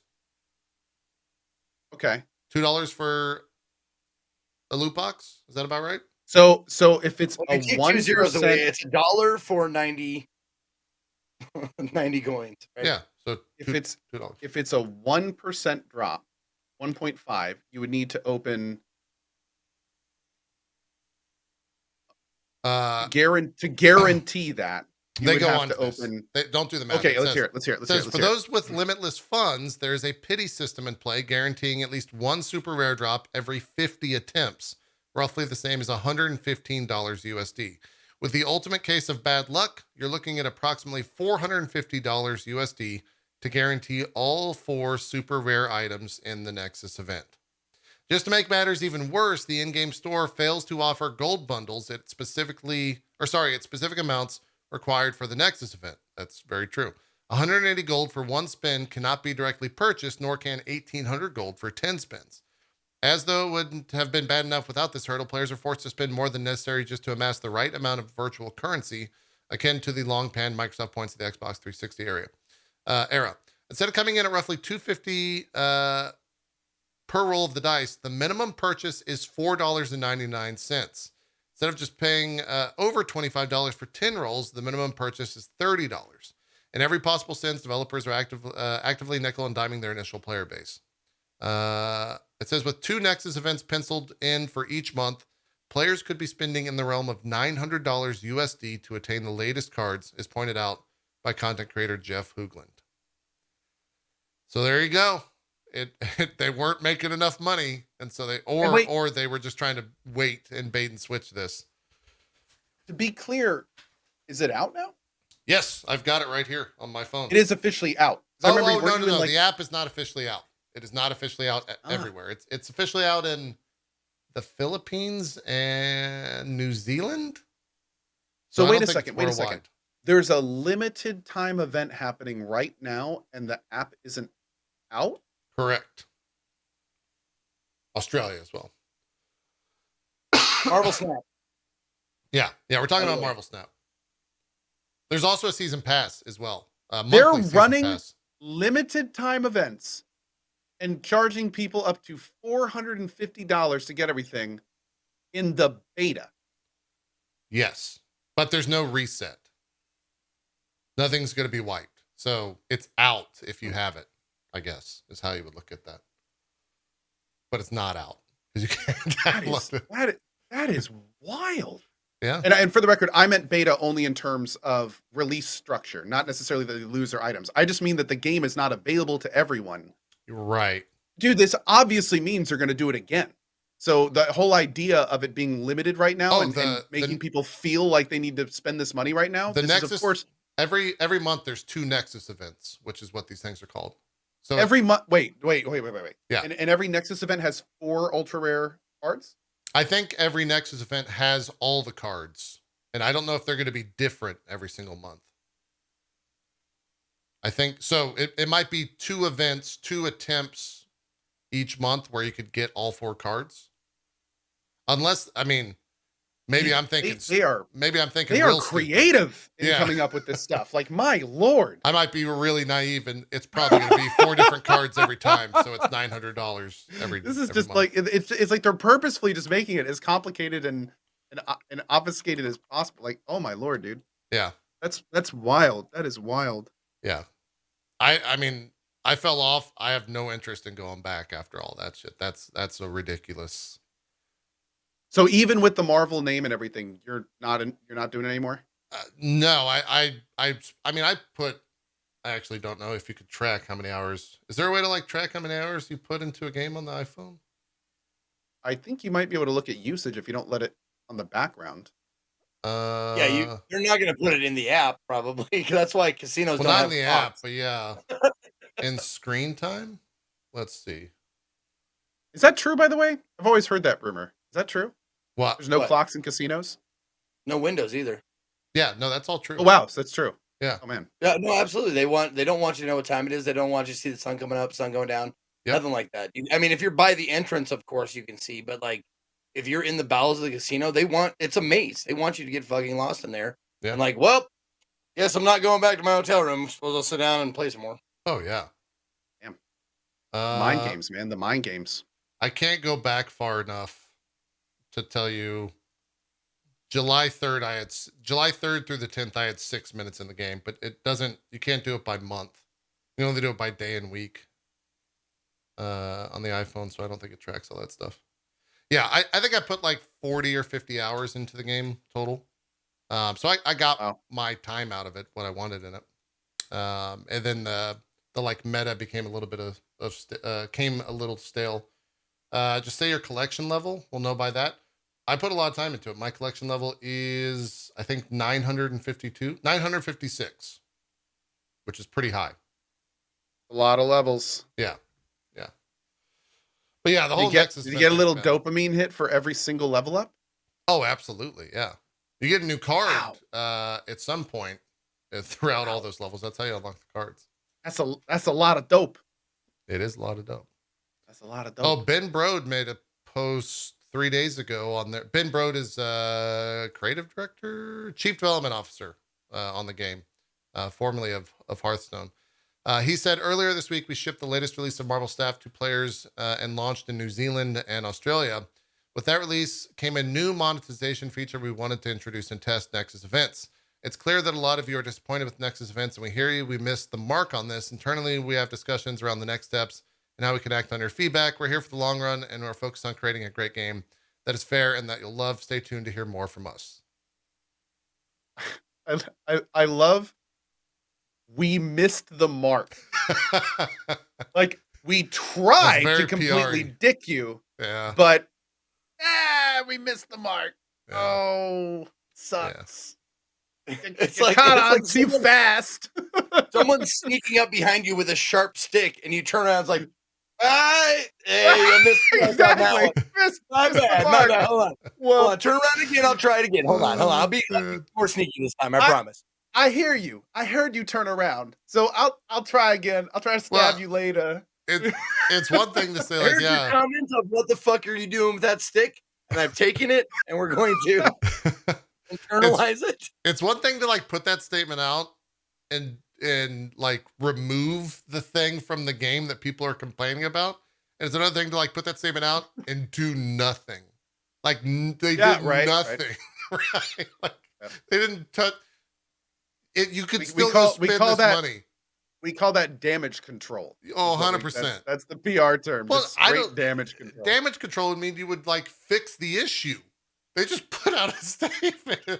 Okay. $2 for a loot box? Is that about right? So if it's a 1%, it's $1 for 90 coins. Right? Yeah. So if it's a 1% drop, 1.5, you would need to open guarantee that. They go on to open. They don't do the math. Okay, let's hear it. For those with limitless funds, there is a pity system in play, guaranteeing at least one super rare drop every 50 attempts, roughly the same as $115 USD. With the ultimate case of bad luck, you're looking at approximately $450 USD to guarantee all 4 super rare items in the Nexus event. Just to make matters even worse, the in-game store fails to offer gold bundles at specific amounts required for the Nexus event. That's very true. 180 gold for 1 spin cannot be directly purchased, nor can 1,800 gold for 10 spins. As though it wouldn't have been bad enough without this hurdle, players are forced to spend more than necessary just to amass the right amount of virtual currency, akin to the long-panned Microsoft points of the Xbox 360 era. Instead of coming in at roughly $250 per roll of the dice, the minimum purchase is $4.99. Instead of just paying over $25 for 10 rolls, the minimum purchase is $30. In every possible sense, developers are actively nickel and diming their initial player base. It says with 2 Nexus events penciled in for each month, players could be spending in the realm of $900 USD to attain the latest cards, as pointed out by content creator Jeff Hoogland. So there you go. They weren't making enough money, and so or they were just trying to wait and bait and switch this. To be clear, is it out now? Yes, I've got it right here on my phone. It is officially out. No. The app is not officially out. It is not officially out everywhere. It's officially out in the Philippines and New Zealand. So wait a second. There's a limited time event happening right now, and the app isn't out? Correct. Australia as well. Marvel Snap. Yeah, we're talking about Marvel Snap. There's also a season pass as well. They're running limited time events and charging people up to $450 to get everything in the beta. Yes, but there's no reset. Nothing's going to be wiped. So it's out if you have it, I guess, is how you would look at that. But it's not out because you can't download it. That is wild. Yeah. And for the record, I meant beta only in terms of release structure, not necessarily that they lose their items. I just mean that the game is not available to everyone. You're right. Dude, this obviously means they're going to do it again. So the whole idea of it being limited right now and making people feel like they need to spend this money right now. The Nexus, of course, every month there's 2 Nexus events, which is what these things are called. So every month, wait. Yeah. And every Nexus event has 4 ultra rare cards? I think every Nexus event has all the cards, and I don't know if they're going to be different every single month. I think so. It might be 2 events, 2 attempts each month where you could get all 4 cards. Unless, I mean, maybe I'm thinking they are creative in coming up with this stuff. Like, my Lord. I might be really naive, and it's probably going to be 4 different cards every time, so it's $900 every. This is every just month. like it's like they're purposefully just making it as complicated and obfuscated as possible. Like, oh my Lord, dude. Yeah, that's wild. That is wild. Yeah, I mean, I fell off. I have no interest in going back after all that shit. That's a ridiculous. So even with the Marvel name and everything, you're not doing it anymore? No, I mean, I actually don't know if you could track how many hours. Is there a way to like track how many hours you put into a game on the iPhone? I think you might be able to look at usage if you don't let it on the background. Yeah, you're not going to put it in the app probably. That's why casinos don't not have in the app, but yeah, in screen time. Let's see. Is that true? By the way, I've always heard that rumor. Is that true? What? There's no clocks in casinos? No windows either. Yeah, no, that's all true. Oh wow, so that's true. Yeah. Oh man. Yeah, no, absolutely. They don't want you to know what time it is. They don't want you to see the sun coming up, sun going down. Yep. Nothing like that. I mean, if you're by the entrance, of course you can see, but like if you're in the bowels of the casino, it's a maze. They want you to get fucking lost in there. Yeah. And like, well, guess I'm not going back to my hotel room. Suppose I'll sit down and play some more. Oh yeah. Damn. Mind games, man. The mind games. I can't go back far enough to tell you. July 3rd through the 10th, I had 6 minutes in the game, but you can't do it by month. You only do it by day and week on the iPhone, so I don't think it tracks all that stuff. Yeah, I think I put like 40 or 50 hours into the game total. So I got my time out of it, what I wanted in it. And then the like meta became a little bit came a little stale. Just say your collection level. We'll know by that. I put a lot of time into it. My collection level is, I think, 956, which is pretty high. A lot of levels. Yeah. But yeah, the whole Nexus. Did you get a little dopamine hit for every single level up? Oh, absolutely. Yeah. You get a new card at some point throughout all those levels. That's how you unlock the cards. That's a lot of dope. It is a lot of dope. That's a lot of dope. Oh, Ben Brode made a post 3 days ago on there. Ben Brode is creative director, chief development officer on the game, formerly of Hearthstone. He said earlier this week, we shipped the latest release of Marvel Staff to players and launched in New Zealand and Australia. With that release came a new monetization feature we wanted to introduce and test Nexus events. It's clear that a lot of you are disappointed with Nexus events, and we hear you. We missed the mark on this. Internally, we have discussions around the next steps and how we can act on your feedback. We're here for the long run, and we're focused on creating a great game that is fair and that you'll love. Stay tuned to hear more from us. I love we missed the mark. Like, we tried to completely dick you, but we missed the mark. Yeah. Oh, sucks. Yeah. It's like too fast. Someone's sneaking up behind you with a sharp stick, and you turn around. It's like, hey, I missed exactly. On that one. My bad. Hold on. Hold on. Turn around again. I'll try it again. Hold on. I'll be more sneaky this time. I promise. I hear you. I heard you turn around. So I'll try again. I'll try to stab you later. It's one thing to say, like, your comments of what the fuck are you doing with that stick? And I've taken it, and we're going to internalize it. It's one thing to like put that statement out and like remove the thing from the game that people are complaining about. And it's another thing to like put that statement out and do nothing. Like they did nothing. Right? Like, they didn't touch it. You could still spend this money. We call that damage control. Oh, 100%. That's the PR term. Well, just straight damage control. Damage control would mean you would like fix the issue. They just put out a statement. They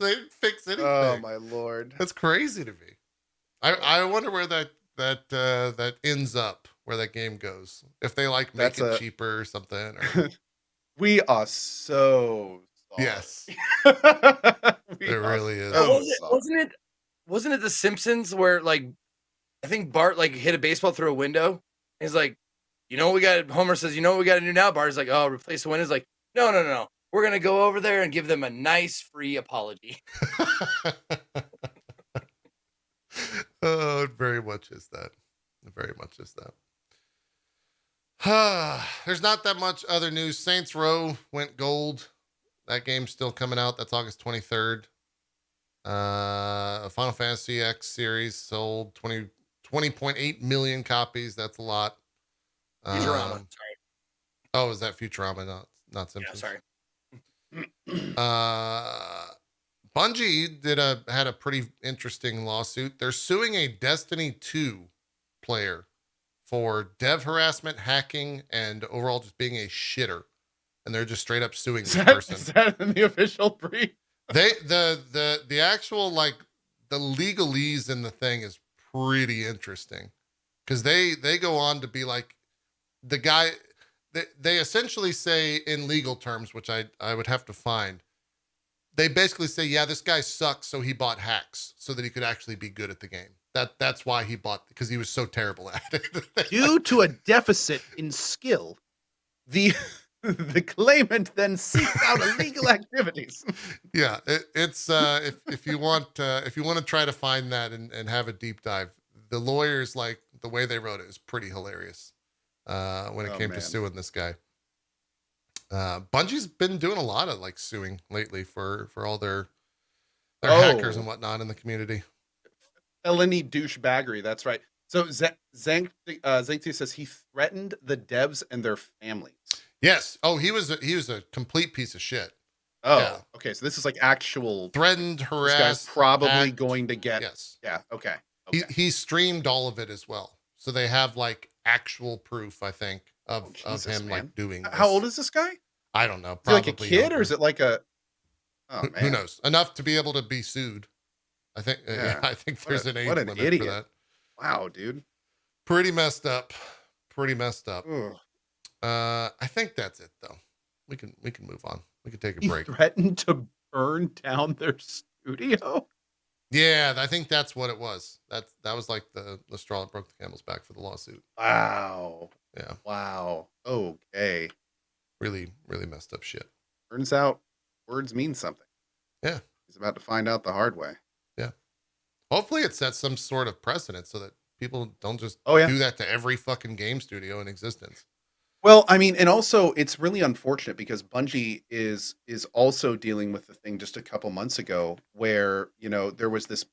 didn't fix anything. Oh my Lord. That's crazy to me. I wonder where that ends up, where that game goes. If they like make it cheaper or something. Or... We are so sorry. Yes. It really is. Wasn't it The Simpsons where like I think Bart like hit a baseball through a window? He's like, you know what we got? Homer says, you know what we got to do now? Bart's like, oh, replace the window. He's like, no. We're going to go over there and give them a nice free apology. Oh, it very much is that. It very much is that. There's not that much other news. Saints Row went gold. That game's still coming out. That's August 23rd. Final Fantasy X series sold 20.8 million copies. That's a lot. Futurama. Sorry. Oh, is that Futurama? Not Simpsons. Yeah, sorry. Bungie had a pretty interesting lawsuit. They're suing a Destiny 2 player for dev harassment, hacking, and overall just being a shitter. And they're just straight up suing this person. Is that in the official brief? The actual like the legalese in the thing is pretty interesting, because they go on to be like the guy. They essentially say in legal terms, which I would have to find. They basically say, yeah, this guy sucks, so he bought hacks so that he could actually be good at the game. That's why he bought, because he was so terrible at it. Due to a deficit in skill, the claimant then seeks out illegal activities. Yeah, it's if you want to try to find that and have a deep dive, the lawyers, like the way they wrote it is pretty hilarious. When it came to suing this guy. Bungie's been doing a lot of like suing lately for all their hackers and whatnot in the community. Felony douchebaggery, that's right. So Zankty says he threatened the devs and their families. Yes. Oh, he was a complete piece of shit. Oh, yeah. Okay. So this is like actual threatened, harassed. This guy's probably going to get. Yes. Yeah. Okay. He streamed all of it as well, so they have like actual proof, I think, of him like doing this. How old is this guy? I don't know. Probably is it like a kid or is it like a? Oh, man. Who knows? Enough to be able to be sued. I think. Yeah. I think there's an age limit for that. Wow, dude. Pretty messed up. I think that's it though. We can move on. We can take a break. Threatened to burn down their studio. Yeah, I think that's what it was. That was like the straw that broke the camel's back for the lawsuit. Wow. Yeah. Wow. Okay. Really, really messed up shit. Turns out words mean something. Yeah. He's about to find out the hard way. Yeah. Hopefully it sets some sort of precedent so that people don't just do that to every fucking game studio in existence. Well, I mean, and also it's really unfortunate because Bungie is also dealing with the thing just a couple months ago where, you know, there was this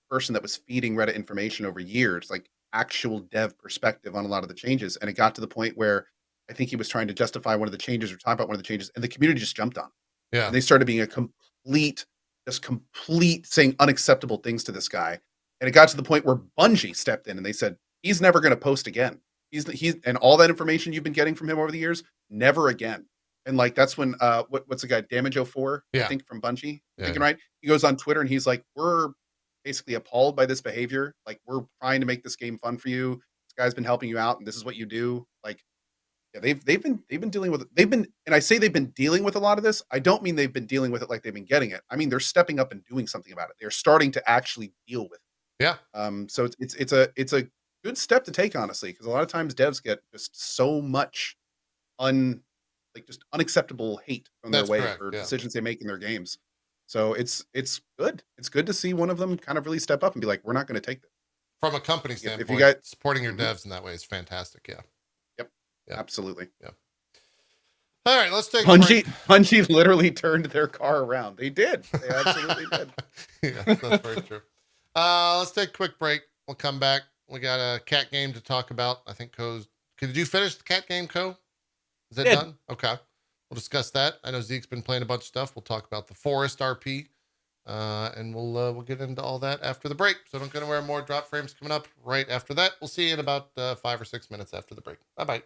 person that was feeding Reddit information over years, like actual dev perspective on a lot of the changes. And it got to the point where I think he was trying to justify one of the changes or talk about one of the changes and the community just jumped on it. Yeah. And they started being a complete just complete saying unacceptable things to this guy. And it got to the point where Bungie stepped in and they said, he's never going to post again. He's and all that information you've been getting from him over the years, never again. And like that's when what's the guy, damage04, I think from Bungie, thinking right. He goes on Twitter and he's like, we're basically appalled by this behavior. Like, we're trying to make this game fun for you. This guy's been helping you out, and this is what you do. Like, yeah, they've been dealing with and I say they've been dealing with a lot of this. I don't mean they've been dealing with it like they've been getting it. I mean they're stepping up and doing something about it. They're starting to actually deal with it. Yeah. So it's a good step to take, honestly, because a lot of times devs get just so much just unacceptable hate from their way for decisions they make in their games. So it's good. It's good to see one of them kind of really step up and be like, we're not going to take this. From a company standpoint, if you got, supporting your devs in that way is fantastic. Yeah. Yep. Absolutely. Yeah. All right, let's take Bungie literally turned their car around. They did. They absolutely did. Yeah, that's very true. Let's take a quick break. We'll come back. We got a cat game to talk about. I think Cohh's. Did you finish the cat game, Cohh? Is it done? Okay. We'll discuss that. I know Zeke's been playing a bunch of stuff. We'll talk about the Forest RP. And we'll get into all that after the break. So don't go anywhere. More drop frames coming up right after that. We'll see you in about 5 or 6 minutes after the break. Bye-bye.